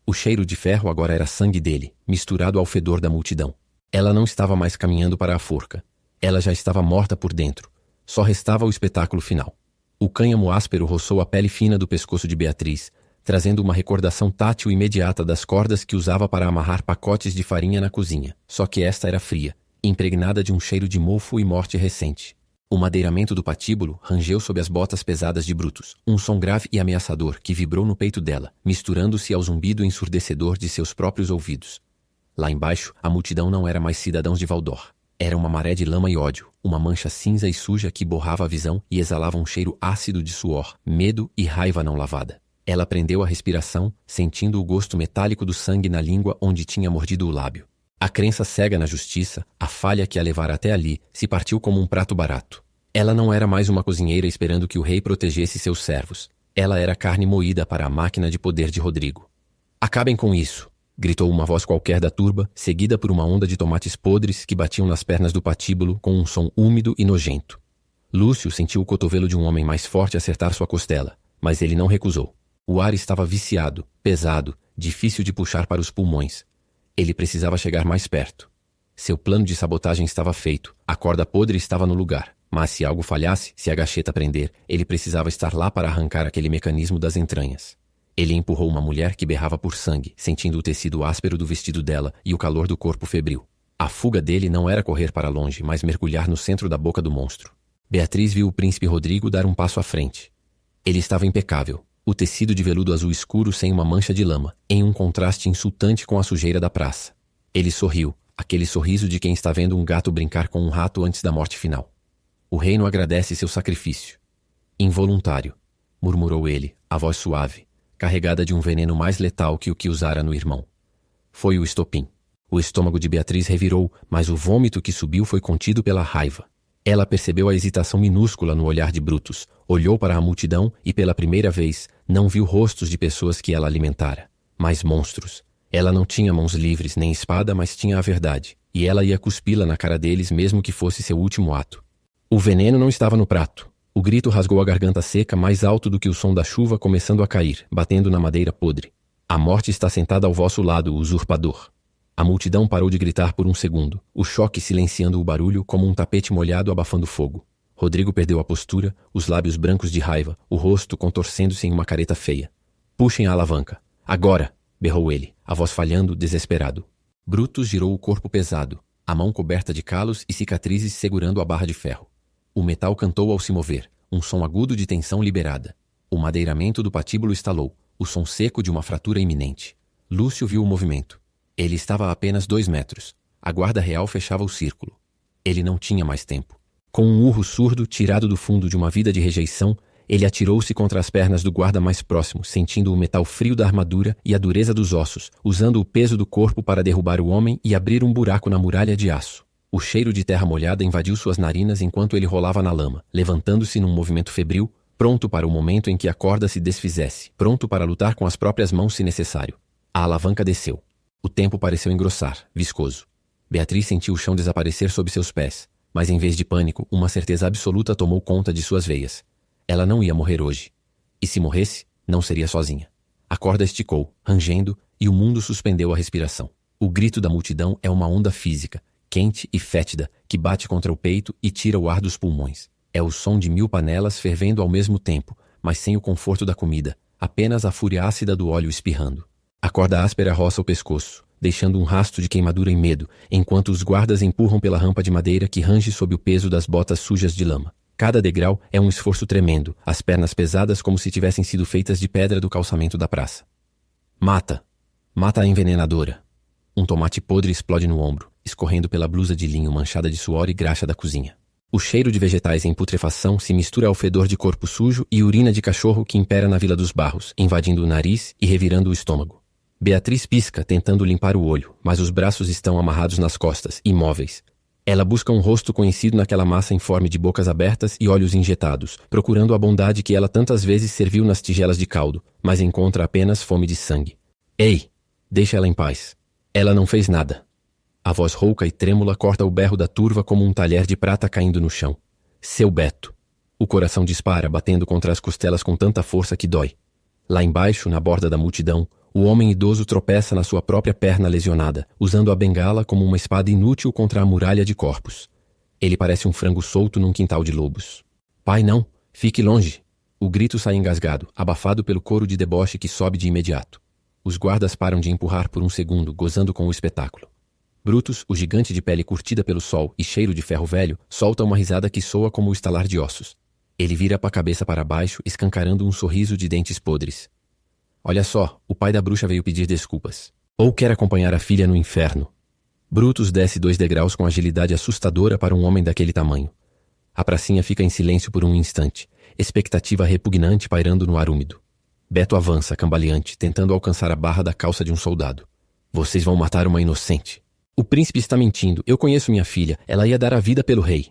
O cheiro de ferro agora era sangue dele, misturado ao fedor da multidão. Ela não estava mais caminhando para a forca. Ela já estava morta por dentro. Só restava o espetáculo final. O cânhamo áspero roçou a pele fina do pescoço de Beatriz, trazendo uma recordação tátil imediata das cordas que usava para amarrar pacotes de farinha na cozinha. Só que esta era fria, impregnada de um cheiro de mofo e morte recente. O madeiramento do patíbulo rangeu sob as botas pesadas de Brutus, um som grave e ameaçador que vibrou no peito dela, misturando-se ao zumbido ensurdecedor de seus próprios ouvidos. Lá embaixo, a multidão não era mais cidadãos de Valdor. Era uma maré de lama e ódio, uma mancha cinza e suja que borrava a visão e exalava um cheiro ácido de suor, medo e raiva não lavada. Ela prendeu a respiração, sentindo o gosto metálico do sangue na língua onde tinha mordido o lábio. A crença cega na justiça, a falha que a levara até ali, se partiu como um prato barato. Ela não era mais uma cozinheira esperando que o rei protegesse seus servos. Ela era carne moída para a máquina de poder de Rodrigo. "Acabem com isso!" gritou uma voz qualquer da turba, seguida por uma onda de tomates podres que batiam nas pernas do patíbulo com um som úmido e nojento. Lúcio sentiu o cotovelo de um homem mais forte acertar sua costela, mas ele não recusou. O ar estava viciado, pesado, difícil de puxar para os pulmões. Ele precisava chegar mais perto. Seu plano de sabotagem estava feito, a corda podre estava no lugar, mas se algo falhasse, se a gacheta prender, ele precisava estar lá para arrancar aquele mecanismo das entranhas. Ele empurrou uma mulher que berrava por sangue, sentindo o tecido áspero do vestido dela e o calor do corpo febril. A fuga dele não era correr para longe, mas mergulhar no centro da boca do monstro. Beatriz viu o príncipe Rodrigo dar um passo à frente. Ele estava impecável, o tecido de veludo azul escuro sem uma mancha de lama, em um contraste insultante com a sujeira da praça. Ele sorriu, aquele sorriso de quem está vendo um gato brincar com um rato antes da morte final. O reino agradece seu sacrifício. Involuntário, murmurou ele, a voz suave, carregada de um veneno mais letal que o que usara no irmão. Foi o estopim. O estômago de Beatriz revirou, mas o vômito que subiu foi contido pela raiva. Ela percebeu a hesitação minúscula no olhar de Brutus, olhou para a multidão e, pela primeira vez, não viu rostos de pessoas que ela alimentara, mas monstros. Ela não tinha mãos livres nem espada, mas tinha a verdade, e ela ia cuspi-la na cara deles mesmo que fosse seu último ato. O veneno não estava no prato. O grito rasgou a garganta seca mais alto do que o som da chuva começando a cair, batendo na madeira podre. A morte está sentada ao vosso lado, usurpador. A multidão parou de gritar por um segundo, o choque silenciando o barulho como um tapete molhado abafando fogo. Rodrigo perdeu a postura, os lábios brancos de raiva, o rosto contorcendo-se em uma careta feia. Puxem a alavanca. Agora! Berrou ele, a voz falhando, desesperado. Brutus girou o corpo pesado, a mão coberta de calos e cicatrizes segurando a barra de ferro. O metal cantou ao se mover, um som agudo de tensão liberada. O madeiramento do patíbulo estalou, o som seco de uma fratura iminente. Lúcio viu o movimento. Ele estava a apenas 2 metros. A guarda real fechava o círculo. Ele não tinha mais tempo. Com um urro surdo, tirado do fundo de uma vida de rejeição, ele atirou-se contra as pernas do guarda mais próximo, sentindo o metal frio da armadura e a dureza dos ossos, usando o peso do corpo para derrubar o homem e abrir um buraco na muralha de aço. O cheiro de terra molhada invadiu suas narinas enquanto ele rolava na lama, levantando-se num movimento febril, pronto para o momento em que a corda se desfizesse, pronto para lutar com as próprias mãos se necessário. A alavanca desceu. O tempo pareceu engrossar, viscoso. Beatriz sentiu o chão desaparecer sob seus pés, mas em vez de pânico, uma certeza absoluta tomou conta de suas veias. Ela não ia morrer hoje. E se morresse, não seria sozinha. A corda esticou, rangendo, e o mundo suspendeu a respiração. O grito da multidão é uma onda física, quente e fétida, que bate contra o peito e tira o ar dos pulmões. É o som de 1000 panelas fervendo ao mesmo tempo, mas sem o conforto da comida, apenas a fúria ácida do óleo espirrando. A corda áspera roça o pescoço, deixando um rastro de queimadura e medo, enquanto os guardas empurram pela rampa de madeira que range sob o peso das botas sujas de lama. Cada degrau é um esforço tremendo, as pernas pesadas como se tivessem sido feitas de pedra do calçamento da praça. Mata! Mata a envenenadora! Um tomate podre explode no ombro, escorrendo pela blusa de linho manchada de suor e graxa da cozinha. O cheiro de vegetais em putrefação se mistura ao fedor de corpo sujo e urina de cachorro que impera na Vila dos Barros, invadindo o nariz e revirando o estômago. Beatriz pisca, tentando limpar o olho, mas os braços estão amarrados nas costas, imóveis. Ela busca um rosto conhecido naquela massa informe de bocas abertas e olhos injetados, procurando a bondade que ela tantas vezes serviu nas tigelas de caldo, mas encontra apenas fome de sangue. Ei! Deixa ela em paz. Ela não fez nada. A voz rouca e trêmula corta o berro da turva como um talher de prata caindo no chão. Seu Beto. O coração dispara, batendo contra as costelas com tanta força que dói. Lá embaixo, na borda da multidão, o homem idoso tropeça na sua própria perna lesionada, usando a bengala como uma espada inútil contra a muralha de corpos. Ele parece um frango solto num quintal de lobos. Pai, não! Fique longe! O grito sai engasgado, abafado pelo coro de deboche que sobe de imediato. Os guardas param de empurrar por um segundo, gozando com o espetáculo. Brutus, o gigante de pele curtida pelo sol e cheiro de ferro velho, solta uma risada que soa como o estalar de ossos. Ele vira a cabeça para baixo, escancarando um sorriso de dentes podres. Olha só, o pai da bruxa veio pedir desculpas. Ou quer acompanhar a filha no inferno. Brutus desce 2 degraus com agilidade assustadora para um homem daquele tamanho. A pracinha fica em silêncio por um instante, expectativa repugnante pairando no ar úmido. Beto avança, cambaleante, tentando alcançar a barra da calça de um soldado. Vocês vão matar uma inocente. O príncipe está mentindo. Eu conheço minha filha. Ela ia dar a vida pelo rei.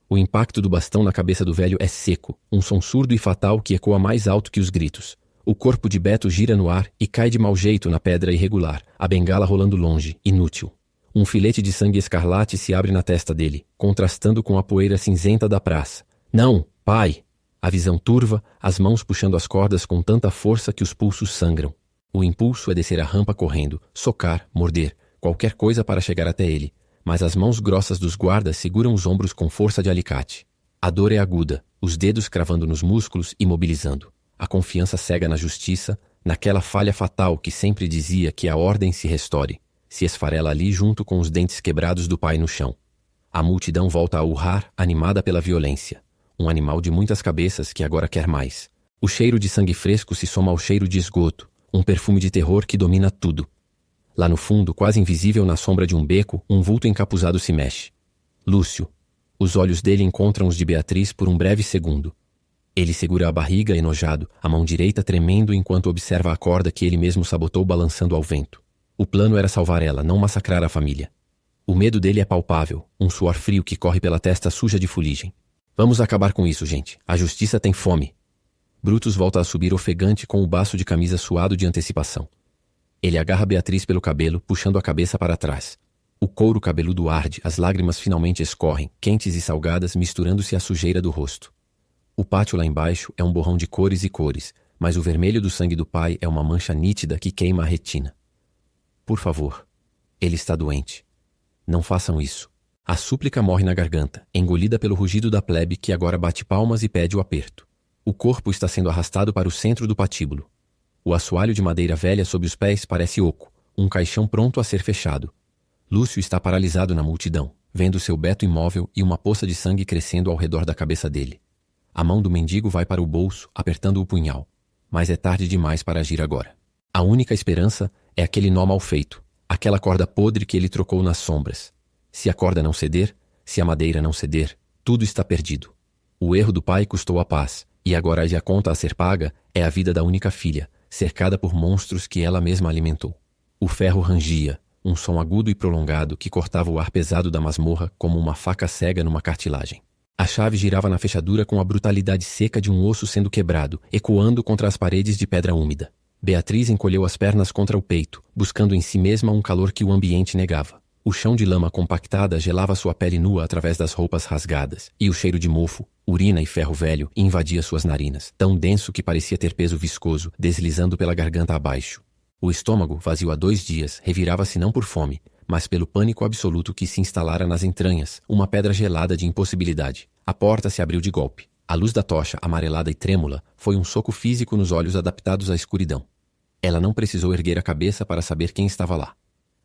O impacto do bastão na cabeça do velho é seco, um som surdo e fatal que ecoa mais alto que os gritos. O corpo de Beto gira no ar e cai de mau jeito na pedra irregular, a bengala rolando longe, inútil. Um filete de sangue escarlate se abre na testa dele, contrastando com a poeira cinzenta da praça. Não, pai! A visão turva, as mãos puxando as cordas com tanta força que os pulsos sangram. O impulso é descer a rampa correndo, socar, morder, qualquer coisa para chegar até ele, mas as mãos grossas dos guardas seguram os ombros com força de alicate. A dor é aguda, os dedos cravando nos músculos e mobilizando. A confiança cega na justiça, naquela falha fatal que sempre dizia que a ordem se restaure, se esfarela ali junto com os dentes quebrados do pai no chão. A multidão volta a urrar, animada pela violência. um animal de muitas cabeças que agora quer mais. O cheiro de sangue fresco se soma ao cheiro de esgoto, um perfume de terror que domina tudo. Lá no fundo, quase invisível na sombra de um beco, um vulto encapuzado se mexe. Lúcio. Os olhos dele encontram os de Beatriz por um breve segundo. Ele segura a barriga enojado, a mão direita tremendo enquanto observa a corda que ele mesmo sabotou balançando ao vento. O plano era salvar ela, não massacrar a família. O medo dele é palpável, um suor frio que corre pela testa suja de fuligem. Vamos acabar com isso, gente. A justiça tem fome. Brutus volta a subir ofegante com o baço de camisa suado de antecipação. Ele agarra Beatriz pelo cabelo, puxando a cabeça para trás. O couro cabeludo arde, as lágrimas finalmente escorrem, quentes e salgadas, misturando-se à sujeira do rosto. O pátio lá embaixo é um borrão de cores e cores, mas o vermelho do sangue do pai é uma mancha nítida que queima a retina. Por favor. Ele está doente. Não façam isso. A súplica morre na garganta, engolida pelo rugido da plebe que agora bate palmas e pede o aperto. O corpo está sendo arrastado para o centro do patíbulo. O assoalho de madeira velha sob os pés parece oco, um caixão pronto a ser fechado. Lúcio está paralisado na multidão, vendo seu beto imóvel e uma poça de sangue crescendo ao redor da cabeça dele. A mão do mendigo vai para o bolso, apertando o punhal. Mas é tarde demais para agir agora. A única esperança é aquele nó mal feito, aquela corda podre que ele trocou nas sombras. Se a corda não ceder, se a madeira não ceder, tudo está perdido. O erro do pai custou a paz, e agora a conta a ser paga é a vida da única filha, cercada por monstros que ela mesma alimentou. O ferro rangia, um som agudo e prolongado que cortava o ar pesado da masmorra como uma faca cega numa cartilagem. A chave girava na fechadura com a brutalidade seca de um osso sendo quebrado, ecoando contra as paredes de pedra úmida. Beatriz encolheu as pernas contra o peito, buscando em si mesma um calor que o ambiente negava. O chão de lama compactada gelava sua pele nua através das roupas rasgadas, e o cheiro de mofo, urina e ferro velho invadia suas narinas, tão denso que parecia ter peso viscoso, deslizando pela garganta abaixo. O estômago, vazio há 2 dias, revirava-se não por fome, mas pelo pânico absoluto que se instalara nas entranhas, uma pedra gelada de impossibilidade. A porta se abriu de golpe. A luz da tocha, amarelada e trêmula, foi um soco físico nos olhos adaptados à escuridão. Ela não precisou erguer a cabeça para saber quem estava lá.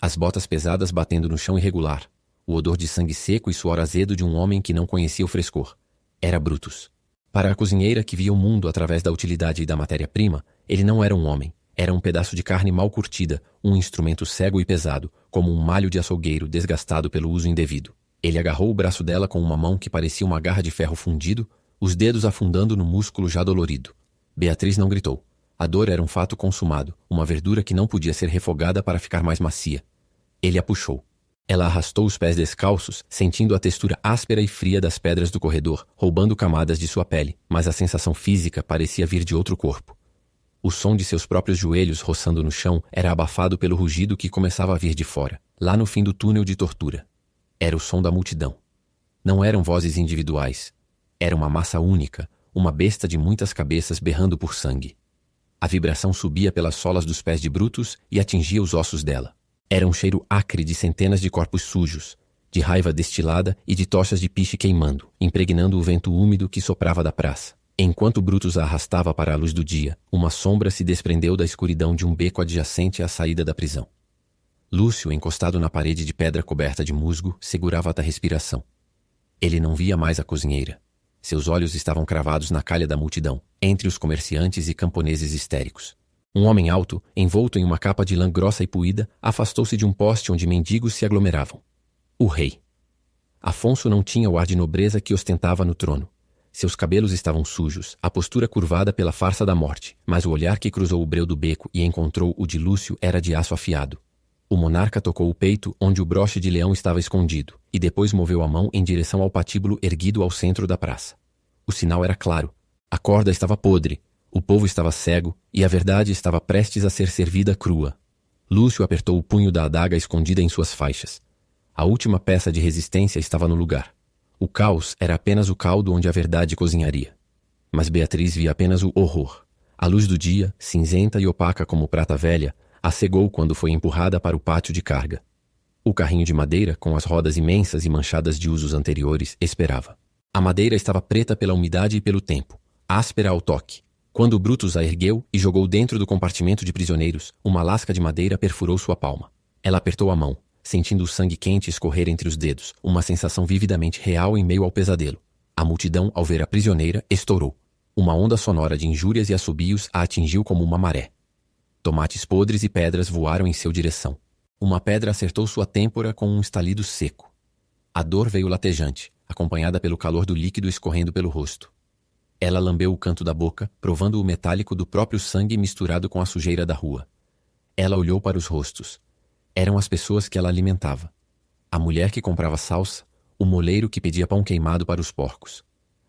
As botas pesadas batendo no chão irregular, o odor de sangue seco e suor azedo de um homem que não conhecia o frescor. Era Brutus. Para a cozinheira que via o mundo através da utilidade e da matéria-prima, ele não era um homem. Era um pedaço de carne mal curtida, um instrumento cego e pesado, como um malho de açougueiro desgastado pelo uso indevido. Ele agarrou o braço dela com uma mão que parecia uma garra de ferro fundido, os dedos afundando no músculo já dolorido. Beatriz não gritou. A dor era um fato consumado, uma verdura que não podia ser refogada para ficar mais macia. Ele a puxou. Ela arrastou os pés descalços, sentindo a textura áspera e fria das pedras do corredor, roubando camadas de sua pele, mas a sensação física parecia vir de outro corpo. O som de seus próprios joelhos roçando no chão era abafado pelo rugido que começava a vir de fora, lá no fim do túnel de tortura. Era o som da multidão. Não eram vozes individuais. Era uma massa única, uma besta de muitas cabeças berrando por sangue. A vibração subia pelas solas dos pés de Brutus e atingia os ossos dela. Era um cheiro acre de centenas de corpos sujos, de raiva destilada e de tochas de piche queimando, impregnando o vento úmido que soprava da praça. Enquanto Brutus a arrastava para a luz do dia, uma sombra se desprendeu da escuridão de um beco adjacente à saída da prisão. Lúcio, encostado na parede de pedra coberta de musgo, segurava a respiração. Ele não via mais a cozinheira. Seus olhos estavam cravados na calha da multidão, entre os comerciantes e camponeses histéricos. Um homem alto, envolto em uma capa de lã grossa e puída, afastou-se de um poste onde mendigos se aglomeravam. O rei. Afonso não tinha o ar de nobreza que ostentava no trono. Seus cabelos estavam sujos, a postura curvada pela farsa da morte, mas o olhar que cruzou o breu do beco e encontrou o de Lúcio era de aço afiado. O monarca tocou o peito onde o broche de leão estava escondido, e depois moveu a mão em direção ao patíbulo erguido ao centro da praça. O sinal era claro. A corda estava podre, o povo estava cego, e a verdade estava prestes a ser servida crua. Lúcio apertou o punho da adaga escondida em suas faixas. A última peça de resistência estava no lugar. O caos era apenas o caldo onde a verdade cozinharia. Mas Beatriz via apenas o horror. A luz do dia, cinzenta e opaca como prata velha, a cegou quando foi empurrada para o pátio de carga. O carrinho de madeira, com as rodas imensas e manchadas de usos anteriores, esperava. A madeira estava preta pela umidade e pelo tempo, áspera ao toque. Quando Brutus a ergueu e jogou dentro do compartimento de prisioneiros, uma lasca de madeira perfurou sua palma. Ela apertou a mão, sentindo o sangue quente escorrer entre os dedos, uma sensação vividamente real em meio ao pesadelo. A multidão, ao ver a prisioneira, estourou. Uma onda sonora de injúrias e assobios a atingiu como uma maré. Tomates podres e pedras voaram em sua direção. Uma pedra acertou sua têmpora com um estalido seco. A dor veio latejante, acompanhada pelo calor do líquido escorrendo pelo rosto. Ela lambeu o canto da boca, provando o metálico do próprio sangue misturado com a sujeira da rua. Ela olhou para os rostos. Eram as pessoas que ela alimentava. A mulher que comprava salsa, o moleiro que pedia pão queimado para os porcos.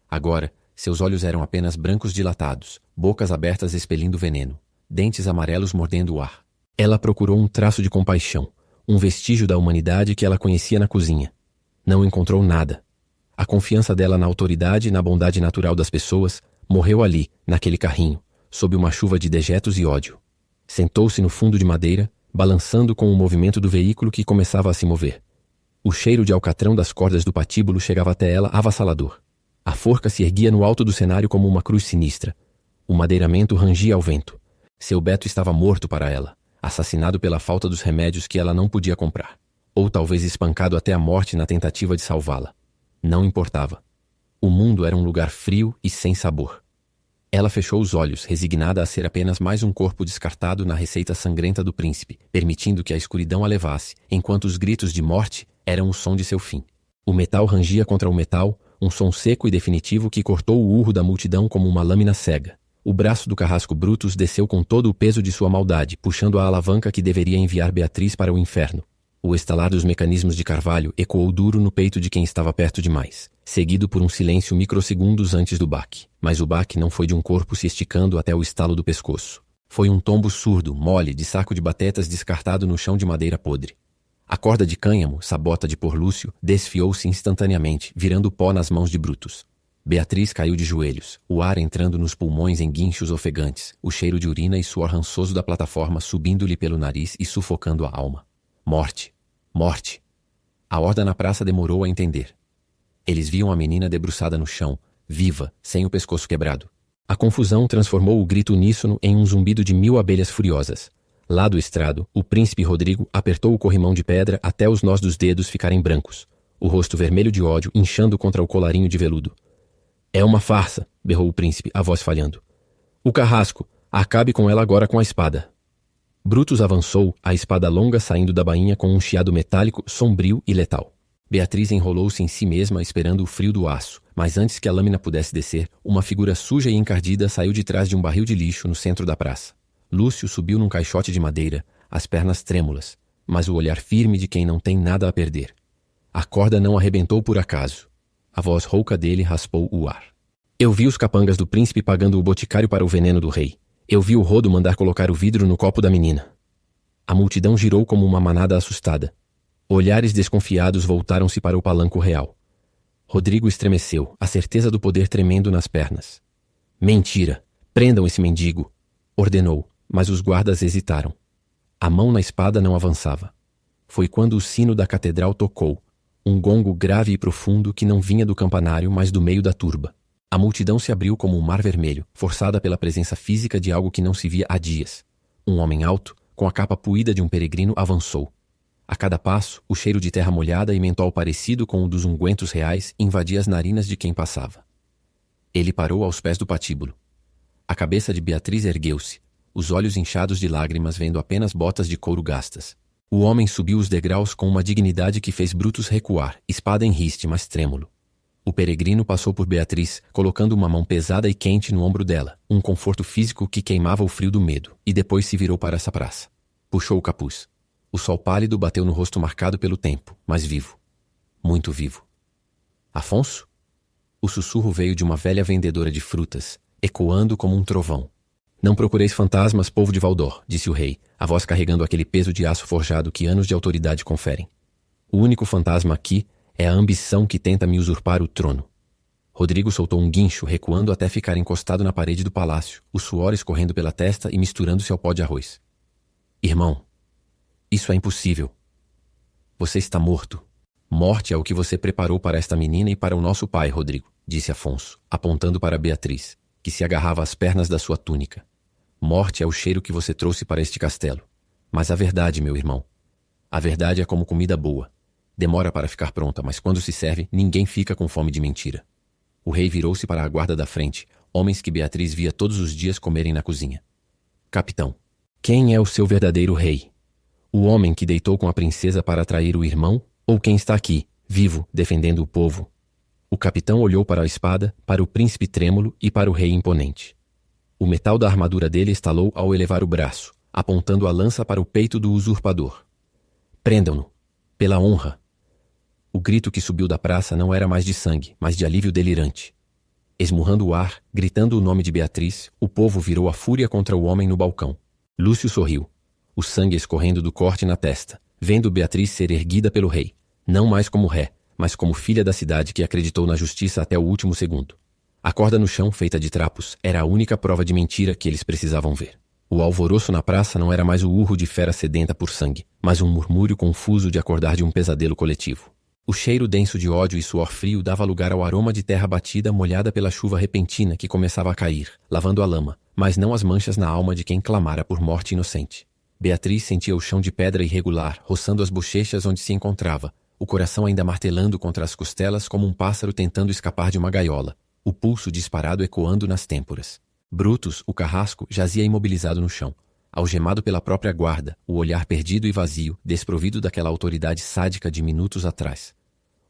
Agora, seus olhos eram apenas brancos dilatados, bocas abertas expelindo veneno, dentes amarelos mordendo o ar. Ela procurou um traço de compaixão, um vestígio da humanidade que ela conhecia na cozinha. Não encontrou nada. A confiança dela na autoridade e na bondade natural das pessoas morreu ali, naquele carrinho, sob uma chuva de dejetos e ódio. Sentou-se no fundo de madeira, balançando com o movimento do veículo que começava a se mover. O cheiro de alcatrão das cordas do patíbulo chegava até ela avassalador. A forca se erguia no alto do cenário como uma cruz sinistra. O madeiramento rangia ao vento. Seu Beto estava morto para ela, assassinado pela falta dos remédios que ela não podia comprar. Ou talvez espancado até a morte na tentativa de salvá-la. Não importava. O mundo era um lugar frio e sem sabor. Ela fechou os olhos, resignada a ser apenas mais um corpo descartado na receita sangrenta do príncipe, permitindo que a escuridão a levasse, enquanto os gritos de morte eram o som de seu fim. O metal rangia contra o metal, um som seco e definitivo que cortou o urro da multidão como uma lâmina cega. O braço do carrasco Brutus desceu com todo o peso de sua maldade, puxando a alavanca que deveria enviar Beatriz para o inferno. O estalar dos mecanismos de carvalho ecoou duro no peito de quem estava perto demais, seguido por um silêncio microsegundos antes do baque. Mas o baque não foi de um corpo se esticando até o estalo do pescoço. Foi um tombo surdo, mole, de saco de batatas descartado no chão de madeira podre. A corda de cânhamo, sabota de Porlúcio, desfiou-se instantaneamente, virando pó nas mãos de Brutus. Beatriz caiu de joelhos, o ar entrando nos pulmões em guinchos ofegantes, o cheiro de urina e suor rançoso da plataforma subindo-lhe pelo nariz e sufocando a alma. Morte. Morte. A horda na praça demorou a entender. Eles viam a menina debruçada no chão, viva, sem o pescoço quebrado. A confusão transformou o grito uníssono em um zumbido de 1000 abelhas furiosas. Lá do estrado, o príncipe Rodrigo apertou o corrimão de pedra até os nós dos dedos ficarem brancos, o rosto vermelho de ódio inchando contra o colarinho de veludo. É uma farsa, berrou o príncipe, a voz falhando. O carrasco, acabe com ela agora com a espada. Brutus avançou, a espada longa saindo da bainha com um chiado metálico, sombrio e letal. Beatriz enrolou-se em si mesma esperando o frio do aço, mas antes que a lâmina pudesse descer, uma figura suja e encardida saiu de trás de um barril de lixo no centro da praça. Lúcio subiu num caixote de madeira, as pernas trêmulas, mas o olhar firme de quem não tem nada a perder. A corda não arrebentou por acaso. A voz rouca dele raspou o ar. Eu vi os capangas do príncipe pagando o boticário para o veneno do rei. Eu vi o rodo mandar colocar o vidro no copo da menina. A multidão girou como uma manada assustada. Olhares desconfiados voltaram-se para o palanco real. Rodrigo estremeceu, a certeza do poder tremendo nas pernas. Mentira! Prendam esse mendigo! Ordenou, mas os guardas hesitaram. A mão na espada não avançava. Foi quando o sino da catedral tocou, um gongo grave e profundo que não vinha do campanário, mas do meio da turba. A multidão se abriu como um mar vermelho, forçada pela presença física de algo que não se via há dias. Um homem alto, com a capa puída de um peregrino, avançou. A cada passo, o cheiro de terra molhada e mentol parecido com o dos ungüentos reais invadia as narinas de quem passava. Ele parou aos pés do patíbulo. A cabeça de Beatriz ergueu-se, os olhos inchados de lágrimas vendo apenas botas de couro gastas. O homem subiu os degraus com uma dignidade que fez Brutus recuar, espada em riste, mas trêmulo. O peregrino passou por Beatriz, colocando uma mão pesada e quente no ombro dela, um conforto físico que queimava o frio do medo, e depois se virou para essa praça. Puxou o capuz. O sol pálido bateu no rosto marcado pelo tempo, mas vivo. Muito vivo. Afonso? O sussurro veio de uma velha vendedora de frutas, ecoando como um trovão. Não procureis fantasmas, povo de Valdor, disse o rei, a voz carregando aquele peso de aço forjado que anos de autoridade conferem. O único fantasma aqui é a ambição que tenta me usurpar o trono. Rodrigo soltou um guincho, recuando até ficar encostado na parede do palácio, o suor escorrendo pela testa e misturando-se ao pó de arroz. Irmão, isso é impossível. Você está morto. Morte é o que você preparou para esta menina e para o nosso pai, Rodrigo, disse Afonso, apontando para Beatriz, que se agarrava às pernas da sua túnica. Morte é o cheiro que você trouxe para este castelo. Mas a verdade, meu irmão, a verdade é como comida boa. Demora para ficar pronta, mas quando se serve, ninguém fica com fome de mentira. O rei virou-se para a guarda da frente, homens que Beatriz via todos os dias comerem na cozinha. Capitão, quem é o seu verdadeiro rei? O homem que deitou com a princesa para atrair o irmão? Ou quem está aqui, vivo, defendendo o povo? O capitão olhou para a espada, para o príncipe trêmulo e para o rei imponente. O metal da armadura dele estalou ao elevar o braço, apontando a lança para o peito do usurpador. Prendam-no! Pela honra! O grito que subiu da praça não era mais de sangue, mas de alívio delirante. Esmurrando o ar, gritando o nome de Beatriz, o povo virou a fúria contra o homem no balcão. Lúcio sorriu, o sangue escorrendo do corte na testa, vendo Beatriz ser erguida pelo rei, não mais como ré, mas como filha da cidade que acreditou na justiça até o último segundo. A corda no chão, feita de trapos, era a única prova de mentira que eles precisavam ver. O alvoroço na praça não era mais o urro de fera sedenta por sangue, mas um murmúrio confuso de acordar de um pesadelo coletivo. O cheiro denso de ódio e suor frio dava lugar ao aroma de terra batida molhada pela chuva repentina que começava a cair, lavando a lama, mas não as manchas na alma de quem clamara por morte inocente. Beatriz sentia o chão de pedra irregular, roçando as bochechas onde se encontrava, o coração ainda martelando contra as costelas como um pássaro tentando escapar de uma gaiola, o pulso disparado ecoando nas têmporas. Brutus, o carrasco, jazia imobilizado no chão, algemado pela própria guarda, o olhar perdido e vazio, desprovido daquela autoridade sádica de minutos atrás.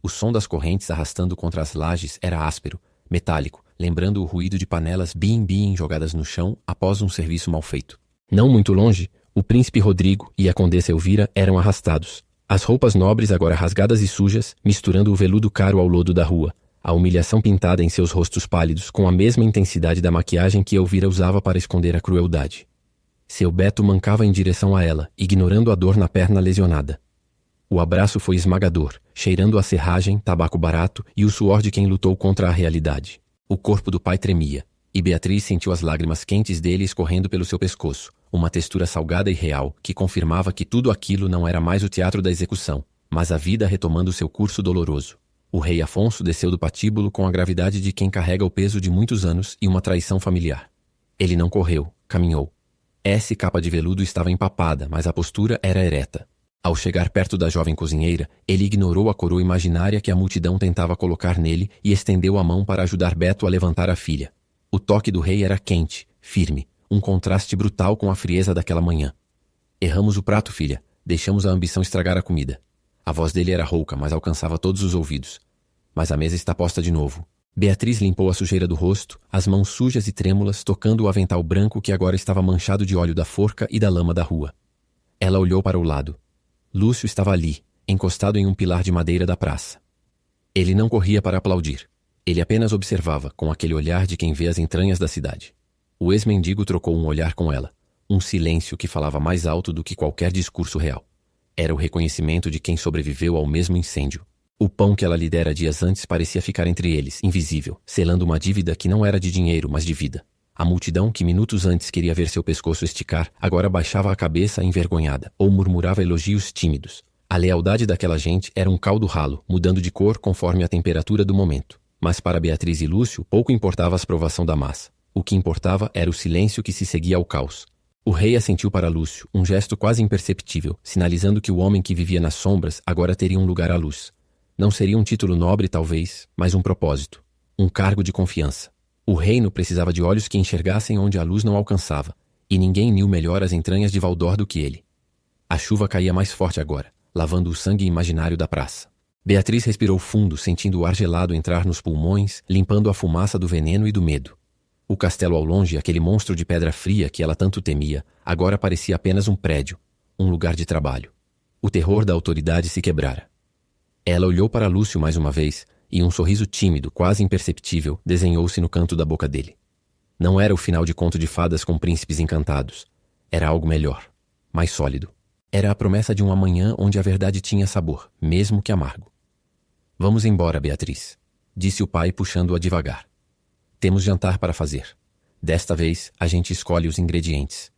O som das correntes arrastando contra as lajes era áspero, metálico, lembrando o ruído de panelas bim-bim jogadas no chão após um serviço mal feito. Não muito longe, o príncipe Rodrigo e a condessa Elvira eram arrastados. As roupas nobres agora rasgadas e sujas, misturando o veludo caro ao lodo da rua, a humilhação pintada em seus rostos pálidos com a mesma intensidade da maquiagem que Elvira usava para esconder a crueldade. Seu Beto mancava em direção a ela, ignorando a dor na perna lesionada. O abraço foi esmagador, cheirando a serragem, tabaco barato e o suor de quem lutou contra a realidade. O corpo do pai tremia, e Beatriz sentiu as lágrimas quentes dele escorrendo pelo seu pescoço, uma textura salgada e real que confirmava que tudo aquilo não era mais o teatro da execução, mas a vida retomando seu curso doloroso. O rei Afonso desceu do patíbulo com a gravidade de quem carrega o peso de muitos anos e uma traição familiar. Ele não correu, caminhou. Essa capa de veludo estava empapada, mas a postura era ereta. Ao chegar perto da jovem cozinheira, ele ignorou a coroa imaginária que a multidão tentava colocar nele e estendeu a mão para ajudar Beto a levantar a filha. O toque do rei era quente, firme, um contraste brutal com a frieza daquela manhã. Erramos o prato, filha. Deixamos a ambição estragar a comida. A voz dele era rouca, mas alcançava todos os ouvidos. Mas a mesa está posta de novo. Beatriz limpou a sujeira do rosto, as mãos sujas e trêmulas, tocando o avental branco que agora estava manchado de óleo da forca e da lama da rua. Ela olhou para o lado. Lúcio estava ali, encostado em um pilar de madeira da praça. Ele não corria para aplaudir. Ele apenas observava, com aquele olhar de quem vê as entranhas da cidade. O ex-mendigo trocou um olhar com ela, um silêncio que falava mais alto do que qualquer discurso real. Era o reconhecimento de quem sobreviveu ao mesmo incêndio. O pão que ela lhe dera dias antes parecia ficar entre eles, invisível, selando uma dívida que não era de dinheiro, mas de vida. A multidão, que minutos antes queria ver seu pescoço esticar, agora baixava a cabeça envergonhada, ou murmurava elogios tímidos. A lealdade daquela gente era um caldo ralo, mudando de cor conforme a temperatura do momento. Mas para Beatriz e Lúcio, pouco importava a aprovação da massa. O que importava era o silêncio que se seguia ao caos. O rei assentiu para Lúcio, um gesto quase imperceptível, sinalizando que o homem que vivia nas sombras agora teria um lugar à luz. Não seria um título nobre, talvez, mas um propósito. Um cargo de confiança. O reino precisava de olhos que enxergassem onde a luz não alcançava, e ninguém knew melhor as entranhas de Valdor do que ele. A chuva caía mais forte agora, lavando o sangue imaginário da praça. Beatriz respirou fundo, sentindo o ar gelado entrar nos pulmões, limpando a fumaça do veneno e do medo. O castelo ao longe, aquele monstro de pedra fria que ela tanto temia, agora parecia apenas um prédio, um lugar de trabalho. O terror da autoridade se quebrara. Ela olhou para Lúcio mais uma vez, e um sorriso tímido, quase imperceptível, desenhou-se no canto da boca dele. Não era o final de conto de fadas com príncipes encantados. Era algo melhor, mais sólido. Era a promessa de um amanhã onde a verdade tinha sabor, mesmo que amargo. Vamos embora, Beatriz, disse o pai puxando-a devagar. Temos jantar para fazer. Desta vez, a gente escolhe os ingredientes.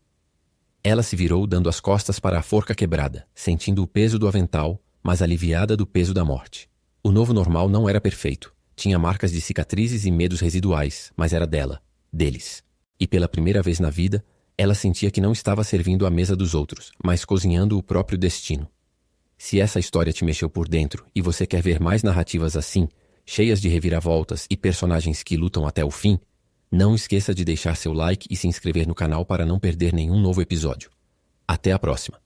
Ela se virou dando as costas para a forca quebrada, sentindo o peso do avental, mas aliviada do peso da morte. O novo normal não era perfeito. Tinha marcas de cicatrizes e medos residuais, mas era dela, deles. E pela primeira vez na vida, ela sentia que não estava servindo à mesa dos outros, mas cozinhando o próprio destino. Se essa história te mexeu por dentro e você quer ver mais narrativas assim, cheias de reviravoltas e personagens que lutam até o fim, não esqueça de deixar seu like e se inscrever no canal para não perder nenhum novo episódio. Até a próxima!